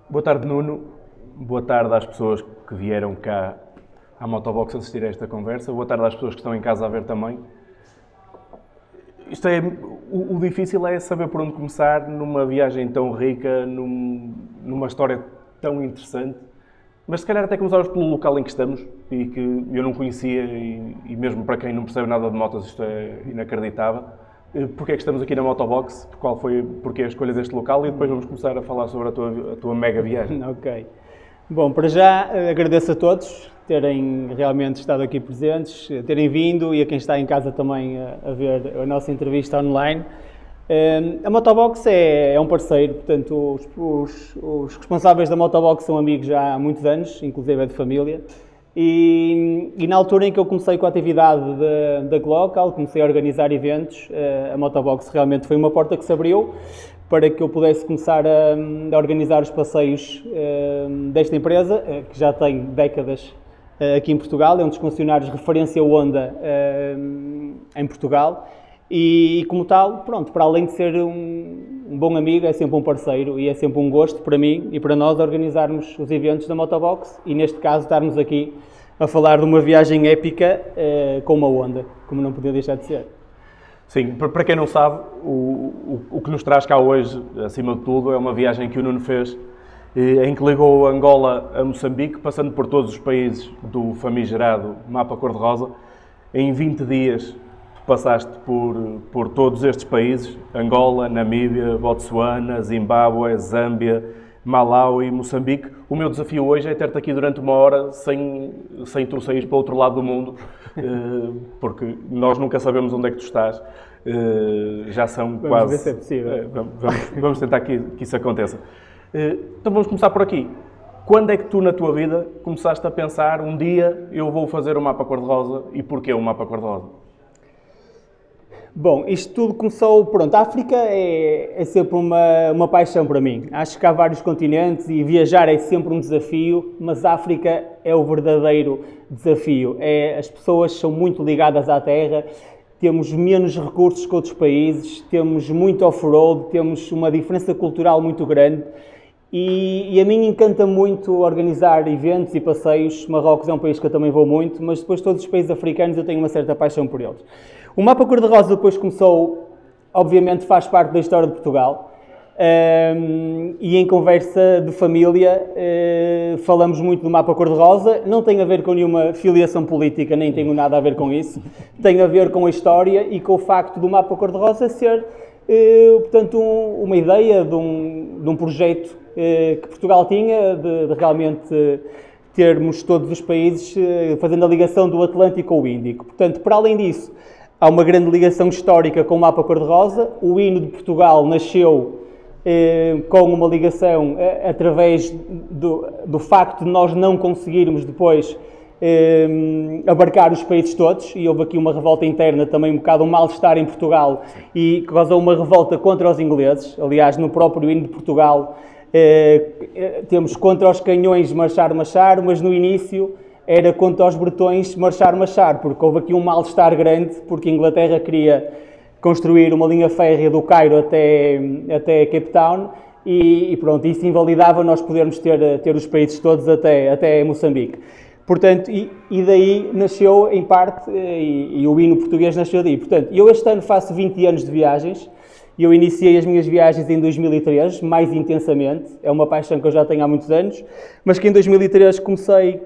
Boa tarde, Nuno. Boa tarde às pessoas que vieram cá à Motobox assistir a esta conversa. Boa tarde às pessoas que estão em casa a ver também. O difícil é saber por onde começar numa viagem tão rica, numa história tão interessante. Mas se calhar até começarmos pelo local em que estamos e que eu não conhecia e mesmo para quem não percebe nada de motos isto é inacreditável. Porque é que estamos aqui na Motobox? Porque a escolha deste local? E depois vamos começar a falar sobre a tua mega viagem. Ok. Bom, para já agradeço a todos terem realmente estado aqui presentes, terem vindo e a quem está em casa também a ver a nossa entrevista online. A Motobox é um parceiro, portanto os responsáveis da Motobox são amigos já há muitos anos, inclusive é de família. E na altura em que eu comecei com a atividade da Glocal, comecei a organizar eventos, a Motobox realmente foi uma porta que se abriu para que eu pudesse começar a organizar os passeios desta empresa, que já tem décadas aqui em Portugal, é um dos concessionários referência Honda em Portugal. E como tal, pronto, para além de ser um bom amigo, é sempre um parceiro e é sempre um gosto para mim e para nós organizarmos os eventos da Motobox e neste caso estarmos aqui a falar de uma viagem épica com uma Honda, como não podia deixar de ser. Sim, para quem não sabe, o que nos traz cá hoje, acima de tudo, é uma viagem que o Nuno fez em que ligou Angola a Moçambique, passando por todos os países do famigerado mapa cor-de-rosa. Em 20 dias passaste por todos estes países, Angola, Namíbia, Botsuana, Zimbábue, Zâmbia, Malau e Moçambique. O meu desafio hoje é ter-te aqui durante uma hora sem tu saíres para o outro lado do mundo, porque nós nunca sabemos onde é que tu estás. Já são Vamos quase... ver se é possível. Vamos tentar que isso aconteça. Então vamos começar por aqui. Quando é que tu, na tua vida, começaste a pensar, um dia eu vou fazer o mapa cor-de-rosa e porquê o mapa cor-de-rosa? Bom, isto tudo começou, pronto, a África é sempre uma paixão para mim. Acho que há vários continentes e viajar é sempre um desafio, mas a África é o verdadeiro desafio. As pessoas são muito ligadas à terra, temos menos recursos que outros países, temos muito off-road, temos uma diferença cultural muito grande e a mim encanta muito organizar eventos e passeios. Marrocos é um país que eu também vou muito, mas depois todos os países africanos eu tenho uma certa paixão por eles. O mapa cor-de-rosa depois começou, obviamente faz parte da história de Portugal, e em conversa de família falamos muito do mapa cor-de-rosa. Não tem a ver com nenhuma filiação política, nem tenho nada a ver com isso, tem a ver com a história e com o facto do mapa cor-de-rosa ser, portanto, uma ideia de um projeto que Portugal tinha de realmente termos todos os países fazendo a ligação do Atlântico ao Índico. Portanto, para além disso, há uma grande ligação histórica com o mapa cor-de-rosa. O hino de Portugal nasceu com uma ligação através do facto de nós não conseguirmos depois abarcar os países todos, e houve aqui uma revolta interna, também um bocado um mal-estar em Portugal, e causou uma revolta contra os ingleses. Aliás, no próprio hino de Portugal temos contra os canhões marchar, marchar, mas no início era contra os bretões marchar, marchar, porque houve aqui um mal-estar grande, porque a Inglaterra queria construir uma linha férrea do Cairo até Cape Town e pronto, isso invalidava nós podermos ter os países todos até Moçambique. Portanto, e daí nasceu em parte, e o hino português nasceu daí. Portanto, eu este ano faço 20 anos de viagens. Eu iniciei as minhas viagens em 2003, mais intensamente, é uma paixão que eu já tenho há muitos anos, mas que em 2003 comecei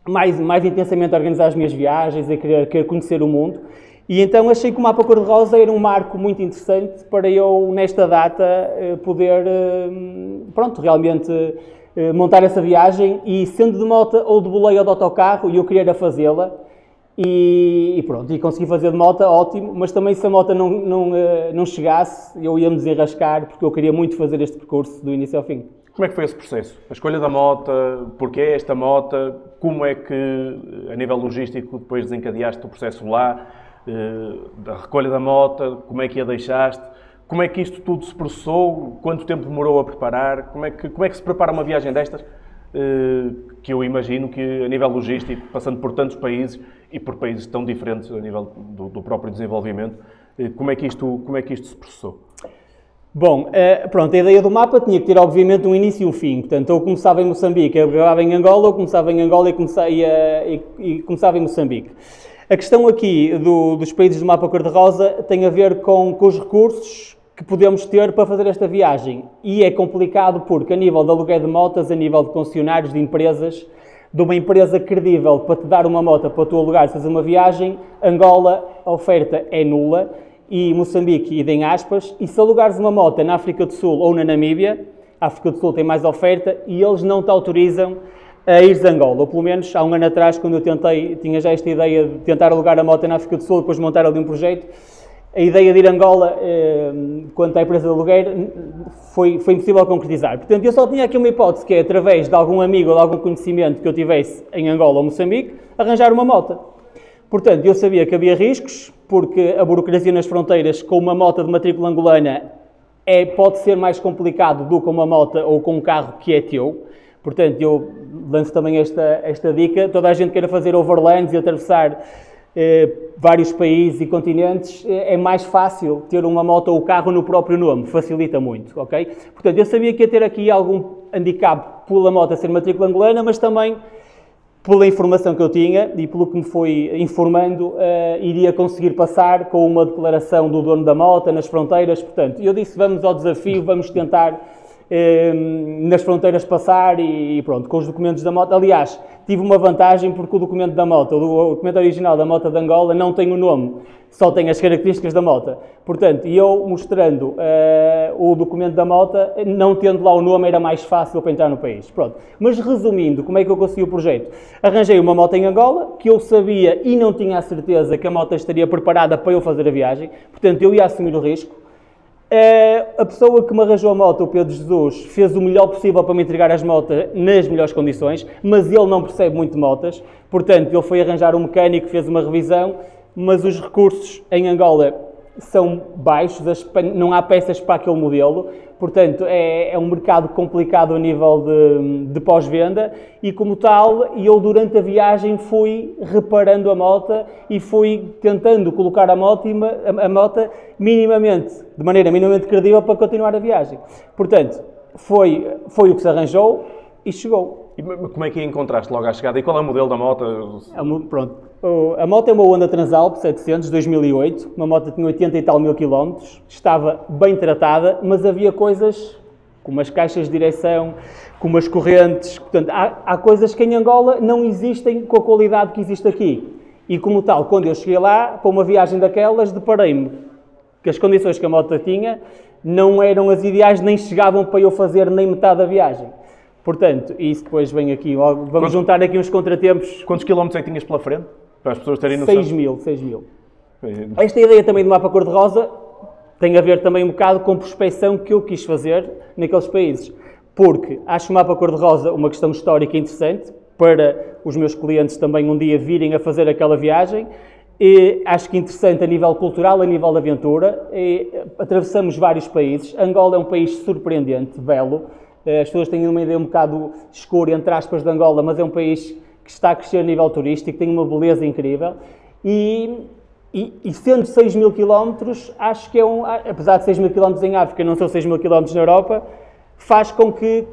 mais intensamente a organizar as minhas viagens, a querer conhecer o mundo, e então achei que o mapa cor-de-rosa era um marco muito interessante para eu, nesta data, poder, pronto, realmente montar essa viagem, e sendo de moto ou de boleio ou de autocarro, eu queria fazê-la, e pronto, e consegui fazer de moto, ótimo, mas também se a moto não chegasse, eu ia me desenrascar, porque eu queria muito fazer este percurso do início ao fim. Como é que foi esse processo? A escolha da moto, porquê esta moto, como é que, a nível logístico, depois desencadeaste o processo lá, da recolha da moto, como é que a deixaste, como é que isto tudo se processou, quanto tempo demorou a preparar, como é que se prepara uma viagem destas, que eu imagino que, a nível logístico, passando por tantos países e por países tão diferentes a nível do próprio desenvolvimento, como é que isto se processou? Bom, pronto, a ideia do mapa tinha que ter, obviamente, um início e um fim. Portanto, eu começava em Moçambique, eu acabava em Angola, ou começava em Angola e começava em Moçambique. A questão aqui dos países do mapa cor-de-rosa tem a ver com os recursos que podemos ter para fazer esta viagem. E é complicado porque, a nível de aluguer de motas, a nível de concessionários, de empresas, de uma empresa credível para te dar uma moto para tu alugares e fazer uma viagem, Angola, a oferta é nula, e Moçambique, idem aspas, e se alugares uma moto na África do Sul ou na Namíbia, a África do Sul tem mais oferta, e eles não te autorizam a ir de Angola, ou pelo menos há um ano atrás, quando eu tinha já esta ideia de tentar alugar a moto na África do Sul, depois montar ali um projeto, a ideia de ir a Angola, quanto à empresa de aluguer, foi impossível concretizar. Portanto, eu só tinha aqui uma hipótese, que é, através de algum amigo ou de algum conhecimento que eu tivesse em Angola ou Moçambique, arranjar uma moto. Portanto, eu sabia que havia riscos, porque a burocracia nas fronteiras com uma moto de matrícula angolana pode ser mais complicado do que com uma moto ou com um carro que é teu. Portanto, eu lanço também esta dica. Toda a gente queira fazer overlands e atravessar vários países e continentes, é mais fácil ter uma moto ou carro no próprio nome, facilita muito, ok? Portanto, eu sabia que ia ter aqui algum handicap pela moto a ser matrícula angolana, mas também pela informação que eu tinha e pelo que me foi informando, iria conseguir passar com uma declaração do dono da moto nas fronteiras. Portanto, eu disse, vamos ao desafio, vamos tentar nas fronteiras passar e pronto, com os documentos da moto. Aliás, tive uma vantagem porque o documento da moto, o documento original da moto de Angola não tem o nome, só tem as características da moto. Portanto, eu mostrando o documento da moto, não tendo lá o nome, era mais fácil para entrar no país. Pronto. Mas resumindo, como é que eu consegui o projeto? Arranjei uma moto em Angola, que eu sabia e não tinha a certeza que a moto estaria preparada para eu fazer a viagem. Portanto, eu ia assumir o risco. A pessoa que me arranjou a moto, o Pedro Jesus, fez o melhor possível para me entregar as motas nas melhores condições, mas ele não percebe muito de motas, portanto, ele foi arranjar um mecânico, fez uma revisão, mas os recursos em Angola são baixos, não há peças para aquele modelo, portanto, é um mercado complicado a nível de pós-venda e, como tal, eu durante a viagem fui reparando a moto e fui tentando colocar a moto minimamente, de maneira minimamente credível para continuar a viagem. Portanto, foi o que se arranjou e chegou. E como é que a encontraste logo à chegada? E qual é o modelo da moto? Pronto. A moto é uma Honda Transalp 700, 2008. Uma moto que tinha 80 e tal mil quilómetros. Estava bem tratada, mas havia coisas como as caixas de direção, como as correntes. Portanto, há coisas que em Angola não existem com a qualidade que existe aqui. E como tal, quando eu cheguei lá, para uma viagem daquelas, deparei-me que as condições que a moto tinha não eram as ideais, nem chegavam para eu fazer nem metade da viagem. Portanto, isso depois vem aqui, vamos juntar aqui uns contratempos. Quantos quilómetros é que tinhas pela frente? Para as pessoas terem noção. 6 mil. Esta ideia também do mapa cor-de-rosa tem a ver também um bocado com a prospecção que eu quis fazer naqueles países. Porque acho o mapa cor-de-rosa uma questão histórica interessante para os meus clientes também um dia virem a fazer aquela viagem. E acho que interessante a nível cultural, a nível de aventura. Atravessamos vários países. Angola é um país surpreendente, belo. As pessoas têm uma ideia um bocado escura, entre aspas, de Angola, mas é um país que está a crescer a nível turístico, tem uma beleza incrível. E sendo 6 mil quilómetros, acho que apesar de 6 mil quilómetros em África, não são 6 mil quilómetros na Europa, faz com que,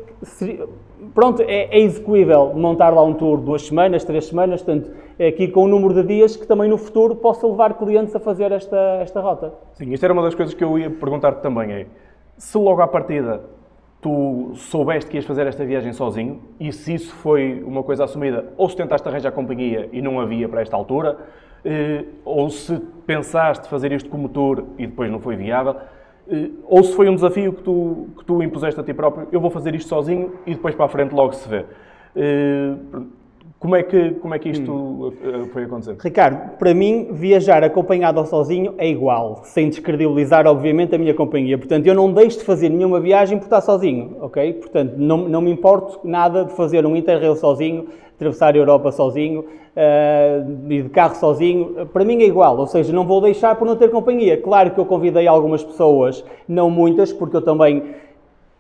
pronto, é execuível montar lá um tour 2 semanas, 3 semanas, portanto, aqui com um número de dias que também no futuro possa levar clientes a fazer esta rota. Sim, isto era uma das coisas que eu ia perguntar-te também, se logo à partida tu soubeste que ias fazer esta viagem sozinho, e se isso foi uma coisa assumida, ou se tentaste arranjar companhia e não havia para esta altura, ou se pensaste fazer isto como tour e depois não foi viável, ou se foi um desafio que tu impuseste a ti próprio, eu vou fazer isto sozinho e depois para a frente logo se vê. Como é que isto foi acontecendo? Ricardo, para mim, viajar acompanhado ou sozinho é igual, sem descredibilizar, obviamente, a minha companhia. Portanto, eu não deixo de fazer nenhuma viagem por estar sozinho, ok? Portanto, não me importo nada de fazer um Interrail sozinho, atravessar a Europa sozinho, ir de carro sozinho. Para mim é igual, ou seja, não vou deixar por não ter companhia. Claro que eu convidei algumas pessoas, não muitas, porque eu também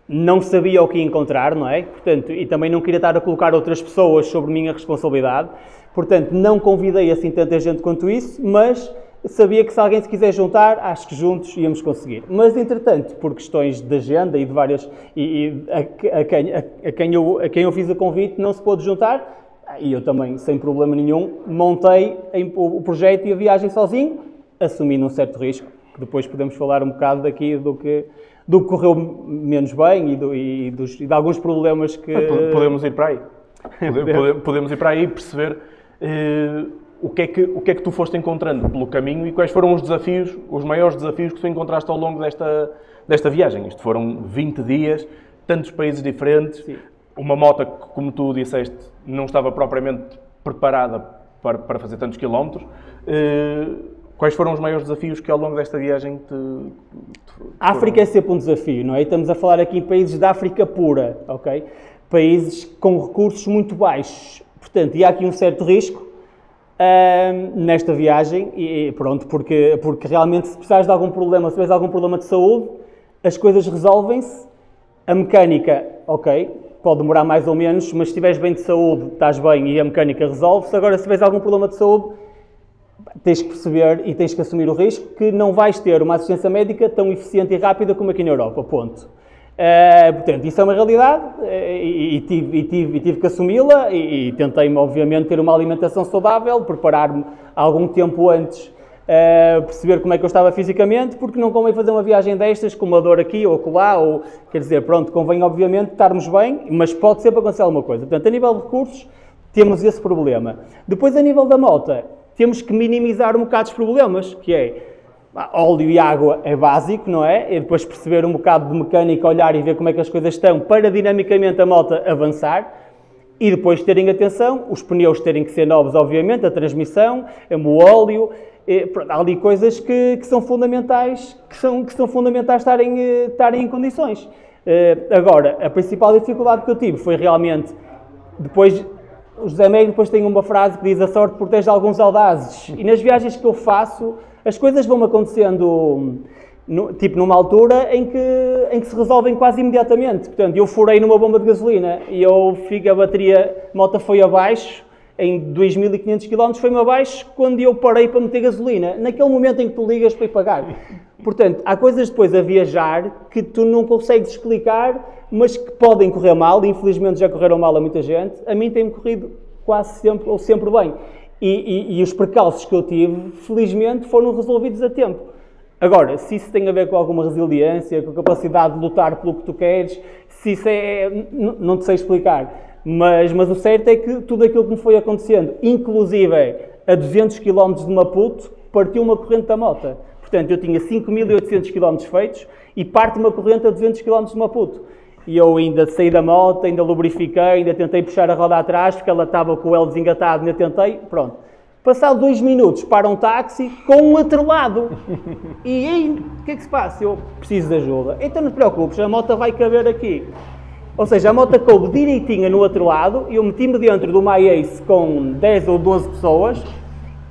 não sabia o que encontrar, não é? Portanto, e também não queria estar a colocar outras pessoas sobre minha responsabilidade. Portanto, não convidei assim tanta gente quanto isso, mas sabia que se alguém se quiser juntar, acho que juntos íamos conseguir. Mas, entretanto, por questões de agenda e de várias... a quem eu fiz o convite não se pôde juntar, e eu também, sem problema nenhum, montei o projeto e a viagem sozinho, assumindo um certo risco, que depois podemos falar um bocado daqui do que correu menos bem e de alguns problemas que... Podemos ir para aí. Podemos ir para aí e perceber o que é que tu foste encontrando pelo caminho e quais foram os maiores desafios que tu encontraste ao longo desta viagem. Isto foram 20 dias, tantos países diferentes, sim. Uma moto que, como tu disseste, não estava propriamente preparada para fazer tantos quilómetros. Quais foram os maiores desafios que ao longo desta viagem A África é sempre um desafio, não é? Estamos a falar aqui em países da África pura, ok? Países com recursos muito baixos. Portanto, e há aqui um certo risco nesta viagem, e pronto, porque realmente se precisares de algum problema, se tiveres algum problema de saúde, as coisas resolvem-se. A mecânica, ok, pode demorar mais ou menos, mas se estiveres bem de saúde, estás bem e a mecânica resolve-se. Agora, se tiveres algum problema de saúde, tens que perceber e tens que assumir o risco que não vais ter uma assistência médica tão eficiente e rápida como aqui na Europa, ponto. Portanto, isso é uma realidade e tive que assumi-la e tentei-me, obviamente, ter uma alimentação saudável, preparar-me algum tempo antes, perceber como é que eu estava fisicamente, porque não convém fazer uma viagem destas com uma dor aqui ou acolá, ou, quer dizer, pronto, convém, obviamente, estarmos bem, mas pode sempre acontecer alguma coisa. Portanto, a nível de recursos, temos esse problema. Depois, a nível da moto, temos que minimizar um bocado os problemas, que é óleo e água é básico, não é? E depois perceber um bocado de mecânica, olhar e ver como é que as coisas estão para dinamicamente a moto avançar e depois terem atenção, os pneus terem que ser novos, obviamente, a transmissão, o óleo, há ali coisas que são fundamentais, que são fundamentais estarem em condições. Agora, a principal dificuldade que eu tive foi realmente, depois, o José Meire depois tem uma frase que diz: a sorte protege alguns audazes, e nas viagens que eu faço, as coisas vão acontecendo, tipo numa altura em que se resolvem quase imediatamente. Portanto, eu furei numa bomba de gasolina e a bateria, a moto foi abaixo, em 2.500 km foi-me abaixo quando eu parei para meter gasolina. Naquele momento em que tu ligas para ir pagar. Portanto, há coisas depois a viajar que tu não consegues explicar, mas que podem correr mal, e infelizmente já correram mal a muita gente. A mim tem-me corrido quase sempre, ou sempre bem. E os percalços que eu tive, felizmente, foram resolvidos a tempo. Agora, se isso tem a ver com alguma resiliência, com a capacidade de lutar pelo que tu queres, se isso não te sei explicar. Mas o certo é que tudo aquilo que me foi acontecendo, inclusive a 200 km de Maputo, partiu uma corrente da moto. Portanto, eu tinha 5.800 km feitos e parte uma corrente a 200 km de Maputo. E eu ainda saí da moto, ainda lubrifiquei, ainda tentei puxar a roda atrás, porque ela estava com o L desengatado, ainda tentei, pronto. Passado 2 minutos, para um táxi com um atrelado. E aí, o que é que se passa? Eu preciso de ajuda. Então não te preocupes, a moto vai caber aqui. Ou seja, a moto coube direitinha no atrelado, eu meti-me dentro do MyAce com 10 ou 12 pessoas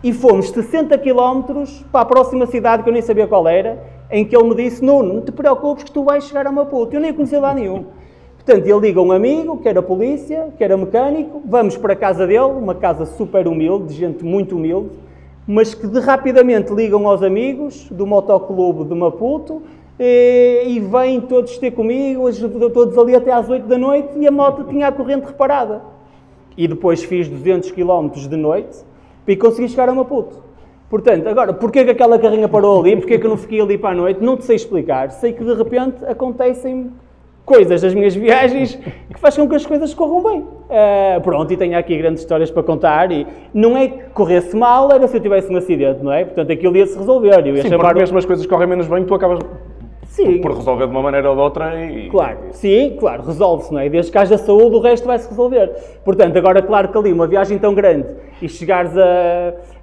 e fomos 60 km para a próxima cidade, que eu nem sabia qual era, em que ele me disse: Nuno, não te preocupes que tu vais chegar a Maputo. Eu nem conhecia lá nenhum. Portanto, ele liga um amigo, que era polícia, que era mecânico, vamos para a casa dele, uma casa super humilde, de gente muito humilde, mas que rapidamente ligam aos amigos do motoclube de Maputo e vêm todos ter comigo, todos ali até às 8 da noite, e a moto tinha a corrente reparada. E depois fiz 200 km de noite e consegui chegar a Maputo. Portanto, agora, porquê que aquela carrinha parou ali? Porquê que eu não fiquei ali para a noite? Não te sei explicar. Sei que de repente acontecem coisas das minhas viagens que fazem com que as coisas corram bem. Pronto, e tenho aqui grandes histórias para contar, e não é que corresse mal, era se eu tivesse um acidente, não é? Portanto, aquilo ia-se resolver. Eu ia sim, chamar porque mesmo as coisas correm menos bem, tu acabas por resolver de uma maneira ou de outra e... Claro, sim, claro, resolve-se, não é? Desde que haja saúde, o resto vai-se resolver. Portanto, agora, claro que ali, uma viagem tão grande, e chegares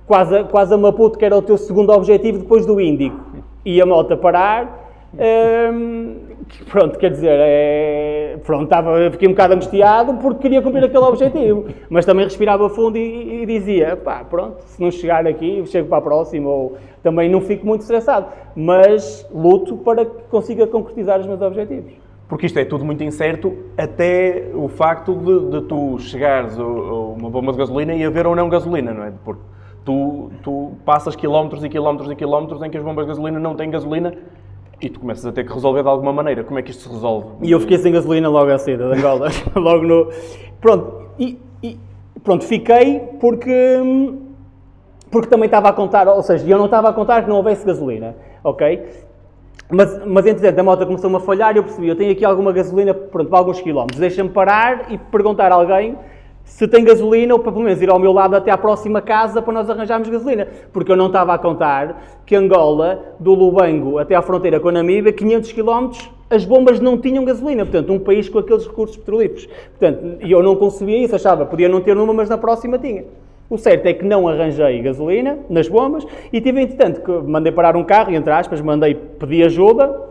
quase a Maputo, que era o teu segundo objetivo depois do Índico, e a moto a parar... pronto, quer dizer, fiquei um bocado angustiado porque queria cumprir aquele objetivo, mas também respirava fundo e dizia: pá, pronto, se não chegar aqui, chego para a próxima, ou também não fico muito estressado, mas luto para que consiga concretizar os meus objetivos. Porque isto é tudo muito incerto, até o facto de tu chegares a uma bomba de gasolina e haver ou não gasolina, não é? Porque Tu passas quilómetros e quilómetros e quilómetros em que as bombas de gasolina não têm gasolina e tu começas a ter que resolver de alguma maneira. Como é que isto se resolve? E eu fiquei sem gasolina logo à saída de Angola. Logo no... Pronto, fiquei porque também estava a contar, ou seja, eu não estava a contar que não houvesse gasolina, ok? Mas entretanto, a moto começou-me a falhar e eu percebi, eu tenho aqui alguma gasolina, pronto, para alguns quilómetros, deixa-me parar e perguntar a alguém se tem gasolina ou para pelo menos ir ao meu lado até à próxima casa para nós arranjarmos gasolina. Porque eu não estava a contar que Angola, do Lubango até à fronteira com a Namíbia, 500 km, as bombas não tinham gasolina. Portanto, um país com aqueles recursos petrolíferos. Portanto, eu não concebia isso, achava, podia não ter numa, mas na próxima tinha. O certo é que não arranjei gasolina nas bombas e tive, entretanto, que mandei parar um carro, entre aspas, pedi ajuda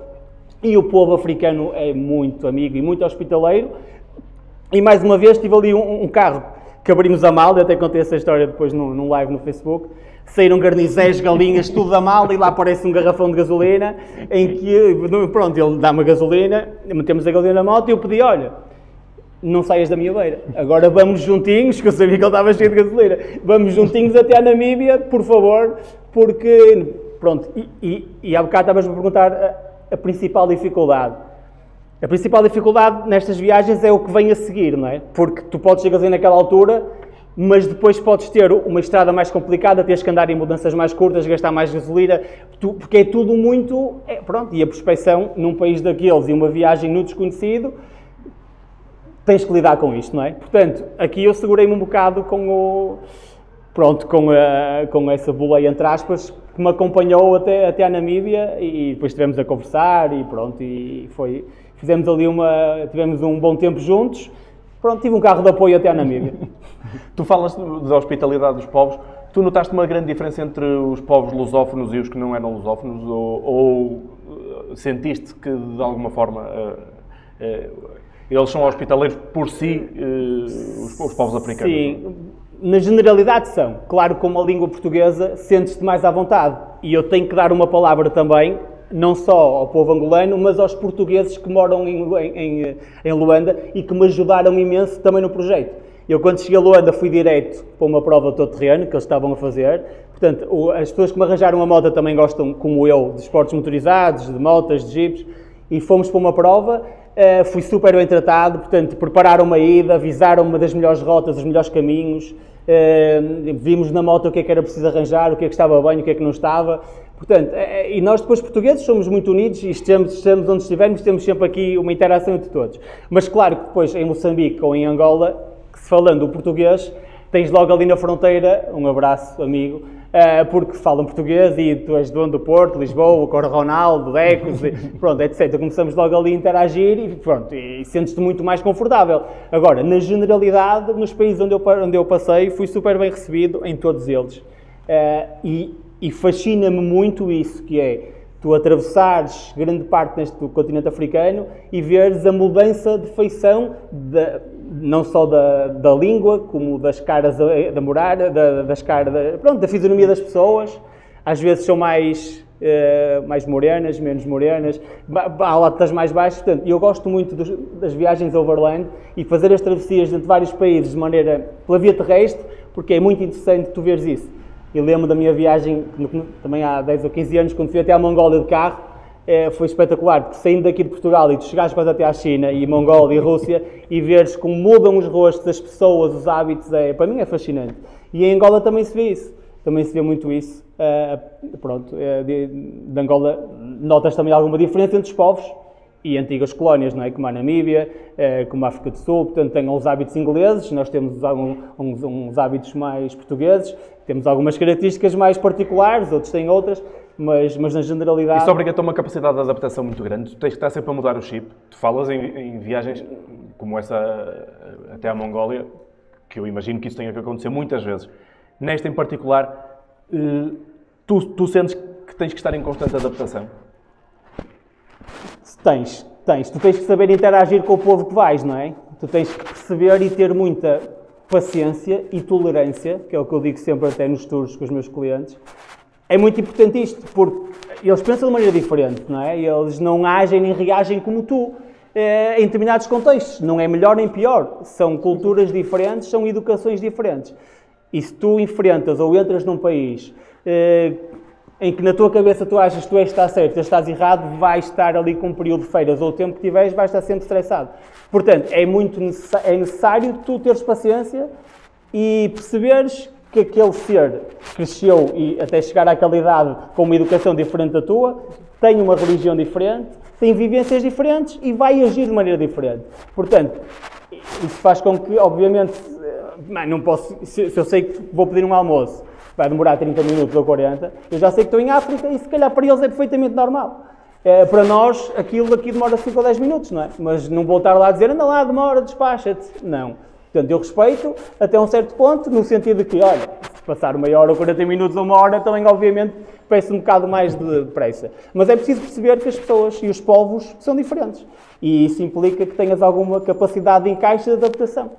e o povo africano é muito amigo e muito hospitaleiro. E mais uma vez tive ali um carro que abrimos a mala, eu até contei essa história depois num live no Facebook, saíram garnizés, galinhas, tudo da mala e lá aparece um garrafão de gasolina em que, pronto, ele dá-me a gasolina, metemos a gasolina na moto e eu pedi, olha, não saias da minha beira, agora vamos juntinhos, que eu sabia que ele estava cheio de gasolina, vamos juntinhos até à Namíbia, por favor, porque, pronto, e há bocado estavas-me a perguntar a principal dificuldade. A principal dificuldade nestas viagens é o que vem a seguir, não é? Porque tu podes chegar naquela altura, mas depois podes ter uma estrada mais complicada, tens que andar em mudanças mais curtas, gastar mais gasolina, porque é tudo muito... pronto, e a prospecção num país daqueles e uma viagem no desconhecido, tens que lidar com isto, não é? Portanto, aqui eu segurei-me um bocado com essa boleia, entre aspas, que me acompanhou até à Namíbia e depois estivemos a conversar e pronto, e foi... Fizemos ali tivemos um bom tempo juntos, pronto, tive um carro de apoio até à Namíbia. Tu falas da hospitalidade dos povos, tu notaste uma grande diferença entre os povos lusófonos e os que não eram lusófonos, ou sentiste que de alguma forma eles são hospitaleiros por si, os povos africanos? Sim, na generalidade são. Claro, com uma língua portuguesa sentes-te mais à vontade e eu tenho que dar uma palavra também, não só ao povo angolano, mas aos portugueses que moram em Luanda e que me ajudaram imenso também no projeto. Eu, quando cheguei a Luanda, fui direto para uma prova de todo-terreno que eles estavam a fazer. Portanto, as pessoas que me arranjaram a moto também gostam, como eu, de esportes motorizados, de motas, de jipes, e fomos para uma prova. Fui super bem tratado, portanto, prepararam-me a ida, avisaram-me das melhores rotas, dos melhores caminhos, vimos na moto o que é que era preciso arranjar, o que é que estava bem, o que é que não estava. Portanto, e nós depois portugueses somos muito unidos e estamos onde estivermos, temos sempre aqui uma interação entre todos. Mas claro que depois em Moçambique ou em Angola, que se falando o português, tens logo ali na fronteira, um abraço amigo, porque falam português e tu és dono do Porto, Lisboa, Coro Ronaldo, Decos, pronto, etc. Começamos logo ali a interagir e pronto, e sentes-te muito mais confortável. Agora, na generalidade, nos países onde eu passei, fui super bem recebido em todos eles. E fascina-me muito isso, que é tu atravessares grande parte do continente africano e veres a mudança de feição, não só da língua, como das caras da muralha, da fisionomia das pessoas. Às vezes são mais morenas, menos morenas, há latas mais baixas. Portanto, eu gosto muito das viagens overland e fazer as travessias entre vários países pela via terrestre, porque é muito interessante tu veres isso. Eu lembro da minha viagem, também há 10 ou 15 anos, quando fui até à Mongólia de carro, foi espetacular, porque saindo daqui de Portugal e tu chegares quase até à China, e Mongólia e Rússia, e veres como mudam os rostos, as pessoas, os hábitos, para mim é fascinante. E em Angola também se vê isso, também se vê muito isso. De Angola notas também alguma diferença entre os povos e antigas colónias, não é? Como a Namíbia, como a África do Sul, portanto tem os hábitos ingleses, nós temos uns hábitos mais portugueses, temos algumas características mais particulares, outros têm outras, mas na generalidade... Isso obriga-te a uma capacidade de adaptação muito grande, tu tens que estar sempre a mudar o chip, tu falas em viagens como essa até à Mongólia, que eu imagino que isso tenha que acontecer muitas vezes. Nesta em particular, tu sentes que tens que estar em constante adaptação? Tens. Tu tens que saber interagir com o povo que vais, não é? Tu tens que perceber e ter muita paciência e tolerância, que é o que eu digo sempre até nos tours com os meus clientes. É muito importante isto, porque eles pensam de maneira diferente, não é? Eles não agem nem reagem como tu, em determinados contextos. Não é melhor nem pior. São culturas diferentes, são educações diferentes. E se tu enfrentas ou entras num país em que na tua cabeça tu achas que tu és que está certo, tu estás errado, vais estar ali com um período de feiras ou o tempo que tiveres, vais estar sempre estressado. Portanto, é necessário tu teres paciência e perceberes que aquele ser cresceu e até chegar àquela idade com uma educação diferente da tua, tem uma religião diferente, tem vivências diferentes e vai agir de maneira diferente. Portanto, isso faz com que, obviamente, não posso, se eu sei que vou pedir um almoço, vai demorar 30 minutos ou 40, eu já sei que estou em África e se calhar para eles é perfeitamente normal. Para nós, aquilo aqui demora 5 ou 10 minutos, não é? Mas não vou estar lá a dizer, anda lá, demora, despacha-te. Não. Portanto, eu respeito até um certo ponto, no sentido de que, olha, se passar meia hora ou 40 minutos ou uma hora, também, obviamente, peço um bocado mais de pressa. Mas é preciso perceber que as pessoas e os povos são diferentes. E isso implica que tenhas alguma capacidade de encaixe e de adaptação.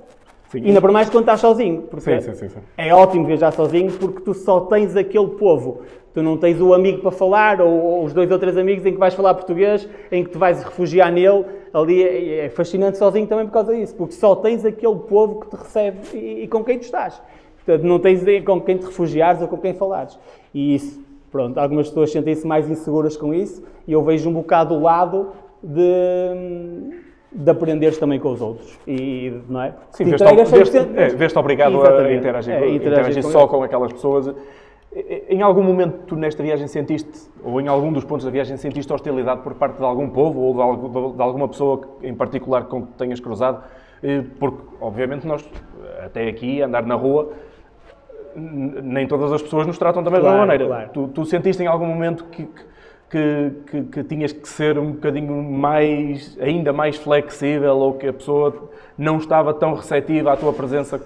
Sim. E ainda por mais quando estás sozinho. Porque sim. É ótimo viajar sozinho porque tu só tens aquele povo. Tu não tens o amigo para falar, ou os 2 ou 3 amigos em que vais falar português, em que te vais refugiar nele. Ali é fascinante sozinho também por causa disso. Porque só tens aquele povo que te recebe e com quem tu estás. Portanto, não tens com quem te refugiares ou com quem falares. E isso, pronto, algumas pessoas sentem-se mais inseguras com isso. E eu vejo um bocado o lado de aprenderes também com os outros. E, não é? Sim, vês-te obrigado a interagir só com aquelas pessoas. Em algum momento tu nesta viagem sentiste, ou em algum dos pontos da viagem sentiste hostilidade por parte de algum povo ou de alguma pessoa em particular com que tenhas cruzado? Porque, obviamente, nós, até aqui, andar na rua, nem todas as pessoas nos tratam da mesma maneira. Claro. Tu sentiste em algum momento que tinhas que ser um bocadinho ainda mais flexível ou que a pessoa não estava tão receptiva à tua presença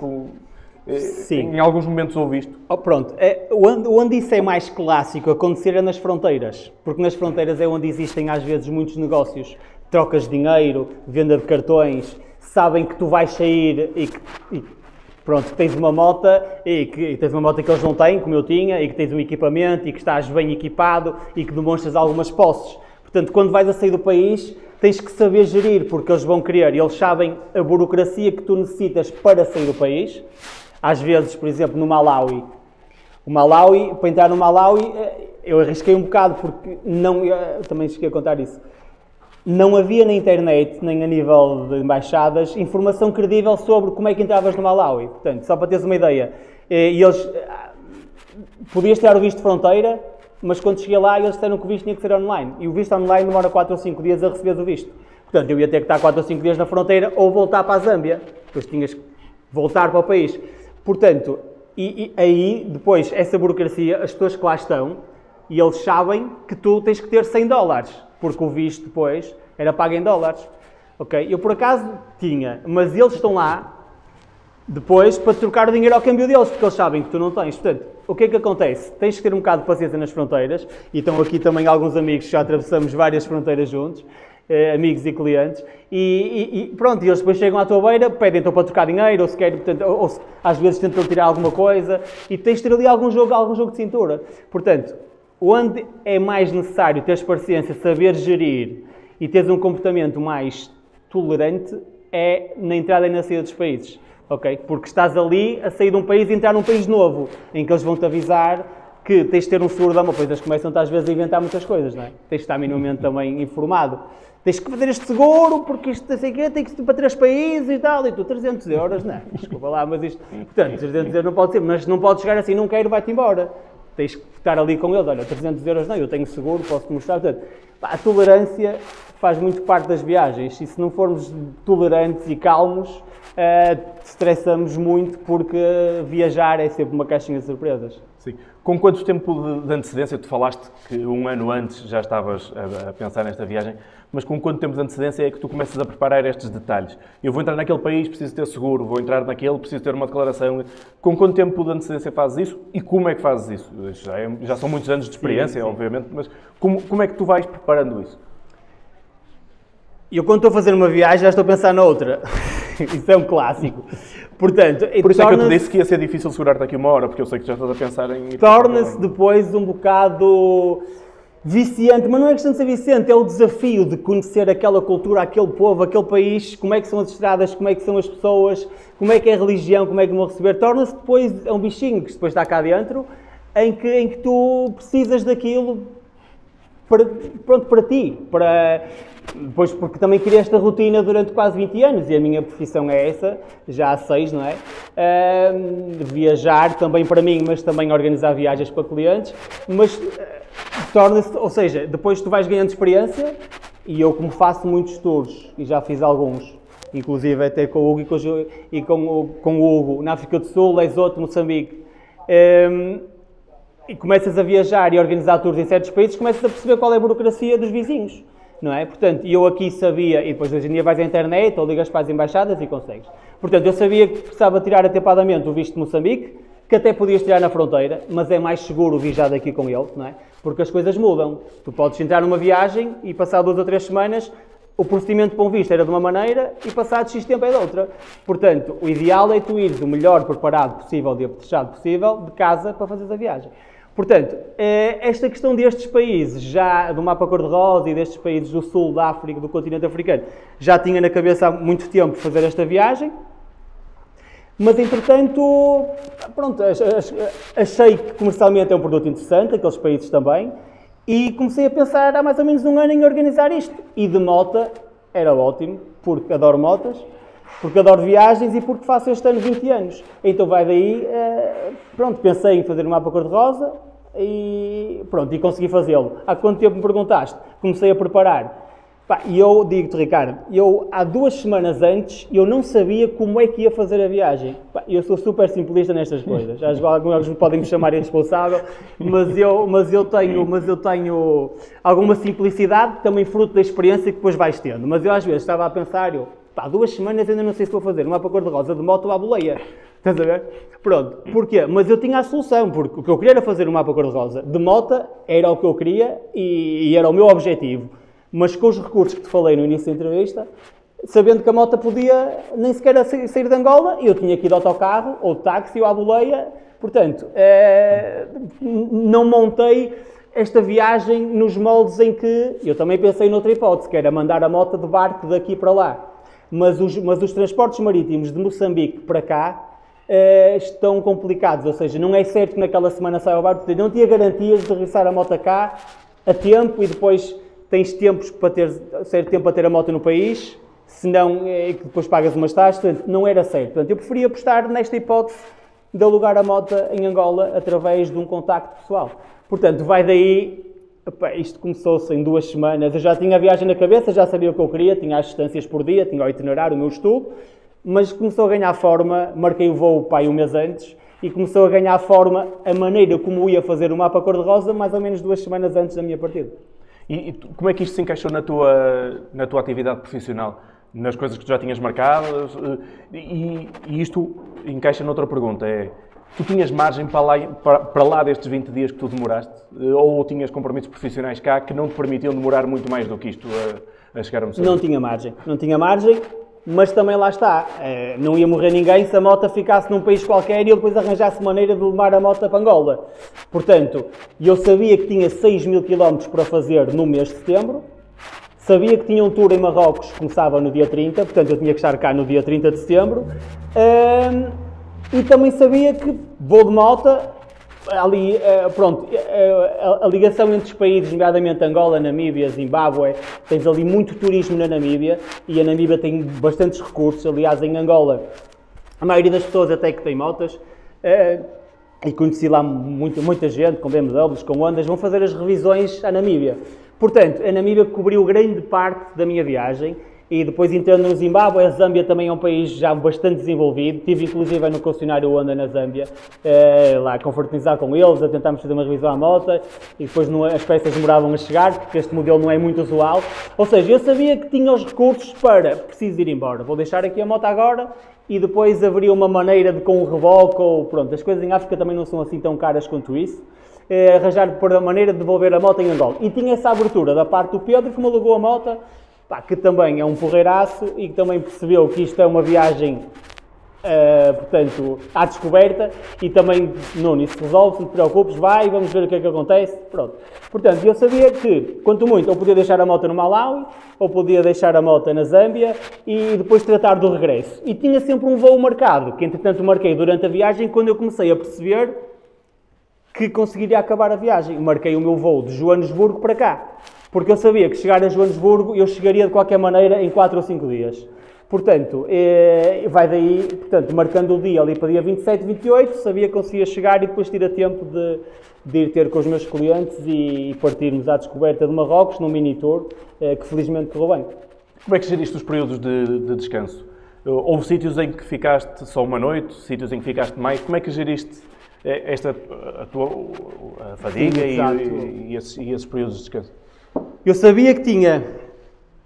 Sim. Em alguns momentos ouviste? Pronto, onde isso é mais clássico acontecer é nas fronteiras, porque nas fronteiras é onde existem às vezes muitos negócios, trocas de dinheiro, venda de cartões, sabem que tu vais sair e pronto, tens uma moto e tens uma moto que eles não têm, como eu tinha, e que tens um equipamento e que estás bem equipado e que demonstras algumas posses. Portanto, quando vais a sair do país, tens que saber gerir, porque eles vão querer, eles sabem a burocracia que tu necessitas para sair do país. Às vezes, por exemplo, no Malawi, para entrar no Malawi, eu arrisquei um bocado, porque também cheguei a contar isso. Não havia na internet, nem a nível de embaixadas, informação credível sobre como é que entravas no Malawi. Portanto, só para teres uma ideia, podias tirar o visto de fronteira, mas quando cheguei lá, eles disseram que o visto tinha que ser online. E o visto online demora 4 ou 5 dias a receber o visto. Portanto, eu ia ter que estar 4 ou 5 dias na fronteira ou voltar para a Zâmbia. Depois tinhas que voltar para o país. Portanto, e aí, depois, essa burocracia, as pessoas que lá estão, e eles sabem que tu tens que ter $100, porque o visto depois era pago em dólares. Ok? Eu, por acaso, tinha, mas eles estão lá, depois, para trocar o dinheiro ao câmbio deles, porque eles sabem que tu não tens. Portanto, o que é que acontece? Tens que ter um bocado de paciência nas fronteiras, e estão aqui também alguns amigos que já atravessamos várias fronteiras juntos, amigos e clientes, e pronto, e eles depois chegam à tua beira, pedem-te para trocar dinheiro, ou se querem, portanto, ou às vezes tentam tirar alguma coisa, e tens de ter ali algum jogo de cintura. Portanto, onde é mais necessário teres paciência, saber gerir e teres um comportamento mais tolerante é na entrada e na saída dos países, ok? Porque estás ali a sair de um país e entrar num país novo, em que eles vão-te avisar que tens de ter um seguro de uma coisa, eles começam às vezes a inventar muitas coisas, não é? Tens de estar minimamente também informado. Tens que fazer este seguro, porque isto não sei o quê, tem que ser para 3 países e tal, e tu, 300 euros, não, desculpa lá, mas isto, portanto, 300 euros não pode ser, mas não podes chegar assim, não quero, vai-te embora. Tens que estar ali com eles, olha, 300 euros não, eu tenho seguro, posso-te mostrar, portanto, a tolerância faz muito parte das viagens, e se não formos tolerantes e calmos, estressamos muito, porque viajar é sempre uma caixinha de surpresas. Sim. Com quanto tempo de antecedência, tu falaste que 1 ano antes já estavas a pensar nesta viagem, mas com quanto tempo de antecedência é que tu começas a preparar estes detalhes? Eu vou entrar naquele país, preciso ter seguro, vou entrar naquele, preciso ter uma declaração. Com quanto tempo de antecedência fazes isso e como é que fazes isso? Já são muitos anos de experiência, sim. Obviamente, mas como é que tu vais preparando isso? Eu, quando estou a fazer uma viagem, já estou a pensar noutra. Isso é um clássico. Portanto, por isso é que eu te disse que ia ser difícil segurar-te aqui 1 hora, porque eu sei que já estás a pensar em... Torna-se depois um bocado viciante, mas não é questão de ser viciante, é o desafio de conhecer aquela cultura, aquele povo, aquele país, como é que são as estradas, como é que são as pessoas, como é que é a religião, como é que vão receber. Torna-se depois um bichinho que depois está cá dentro, em que tu precisas daquilo para ti, depois porque também criei esta rotina durante quase 20 anos e a minha profissão é essa, já há 6, não é? Viajar também para mim, mas também organizar viagens para clientes, mas torna-se, ou seja, depois tu vais ganhando experiência e eu como faço muitos tours e já fiz alguns, inclusive até com o Hugo e com o Hugo na África do Sul, Lesoto, Moçambique, e começas a viajar e a organizar tours em certos países, começas a perceber qual é a burocracia dos vizinhos, não é? Portanto, eu aqui sabia, e depois hoje em dia vais à internet ou ligas para as embaixadas e consegues. Portanto, eu sabia que precisava tirar atempadamente o visto de Moçambique, que até podias tirar na fronteira, mas é mais seguro viajar daqui com ele, não é? Porque as coisas mudam. Tu podes entrar numa viagem e passar 2 ou 3 semanas, o procedimento para um visto era de uma maneira e passado X tempo é de outra. Portanto, o ideal é tu ires o melhor preparado possível e apetrechado possível de casa para fazeres a viagem. Portanto, esta questão destes países, já do mapa cor-de-rosa e destes países do sul da África, do continente africano, já tinha na cabeça há muito tempo fazer esta viagem, mas entretanto, pronto, achei que comercialmente é um produto interessante, aqueles países também, e comecei a pensar há mais ou menos um ano em organizar isto. E de mota era ótimo, porque adoro motas, porque adoro viagens e porque faço este ano 20 anos. Então vai daí, pronto, pensei em fazer um mapa cor-de-rosa e pronto, e consegui fazê-lo. Há quanto tempo me perguntaste? Comecei a preparar. E eu digo-te, Ricardo, há 2 semanas antes, eu não sabia como é que ia fazer a viagem. Eu sou super simplista nestas coisas. Alguns podem me chamar irresponsável, mas eu tenho alguma simplicidade, também fruto da experiência que depois vais tendo. Mas eu às vezes estava a pensar, 2 semanas ainda não sei se vou fazer um mapa cor-de-rosa de moto ou à boleia. Estás a ver? Pronto. Porquê? Mas eu tinha a solução, porque o que eu queria era fazer um mapa cor-de-rosa de moto, era o que eu queria e era o meu objetivo. Mas com os recursos que te falei no início da entrevista, sabendo que a moto podia nem sequer sair de Angola, eu tinha que ir de autocarro, ou de táxi, ou à boleia. Portanto, não montei esta viagem nos moldes em que eu também pensei noutra hipótese, que era mandar a moto de barco daqui para lá. Mas os transportes marítimos de Moçambique para cá estão complicados, ou seja, não é certo que naquela semana saia o barco, não tinha garantias de regressar a moto cá a tempo e depois tens tempos para certo tempo para ter a moto no país, senão que depois pagas umas taxas, portanto, não era certo. Portanto, eu preferia apostar nesta hipótese de alugar a moto em Angola através de um contacto pessoal. Portanto, vai daí, isto começou-se em 2 semanas, eu já tinha a viagem na cabeça, já sabia o que eu queria, tinha as distâncias por dia, tinha o itinerário, o meu estudo, mas começou a ganhar forma, marquei o voo um mês antes, e começou a ganhar forma a maneira como ia fazer o mapa cor-de-rosa mais ou menos 2 semanas antes da minha partida. E como é que isto se encaixou na tua atividade profissional? Nas coisas que tu já tinhas marcado? E isto encaixa noutra pergunta, tu tinhas margem para lá destes 20 dias que tu demoraste? Ou tinhas compromissos profissionais cá que não te permitiam demorar muito mais do que isto a chegar a Moçambique? Não tinha margem, mas também lá está. Não ia morrer ninguém se a moto ficasse num país qualquer e eu depois arranjasse maneira de levar a moto para Angola. Portanto, eu sabia que tinha 6.000 km para fazer no mês de setembro, sabia que tinha um tour em Marrocos que começava no dia 30, portanto eu tinha que estar cá no dia 30 de setembro, e também sabia que vou de moto, ali, a ligação entre os países, nomeadamente Angola, Namíbia, Zimbábue, tens ali muito turismo na Namíbia, e a Namíbia tem bastantes recursos, aliás em Angola a maioria das pessoas até que tem motas, e conheci lá muita gente, com BMWs, com Hondas, vão fazer as revisões à Namíbia. Portanto, a Namíbia cobriu grande parte da minha viagem, e depois entrando no Zimbábue, a Zâmbia também é um país já bastante desenvolvido. Estive inclusive no concessionário Honda na Zâmbia, lá a confraternizar com eles, a tentarmos fazer uma revisão à moto, e depois as peças demoravam a chegar, porque este modelo não é muito usual. Ou seja, eu sabia que tinha os recursos para, preciso ir embora, vou deixar aqui a moto agora, e depois haveria uma maneira de com o reboque, ou pronto, as coisas em África também não são assim tão caras quanto isso, arranjar por a maneira de devolver a moto em Angola. E tinha essa abertura da parte do Pedro, que me alugou a moto, que também é um porreiraço e que também percebeu que isto é uma viagem portanto, à descoberta e também, Nuno, isso resolve, não te preocupes, vai, vamos ver o que é que acontece, pronto. Portanto, eu sabia que, quanto muito, ou podia deixar a moto no Malawi, ou podia deixar a moto na Zâmbia e depois tratar do regresso. E tinha sempre um voo marcado, que entretanto marquei durante a viagem, quando eu comecei a perceber que conseguiria acabar a viagem. Marquei o meu voo de Joanesburgo para cá, porque eu sabia que chegar a Joanesburgo eu chegaria de qualquer maneira em 4 ou 5 dias. Portanto, vai daí, portanto, marcando o dia ali para dia 27, 28, sabia que conseguia chegar e depois ter tempo de ir ter com os meus clientes e partirmos à descoberta de Marrocos, num mini tour, que felizmente correu bem. Como é que geriste os períodos de descanso? Houve sítios em que ficaste só uma noite, sítios em que ficaste mais. Como é que geriste a tua fadiga e esses períodos de descanso? Eu sabia que tinha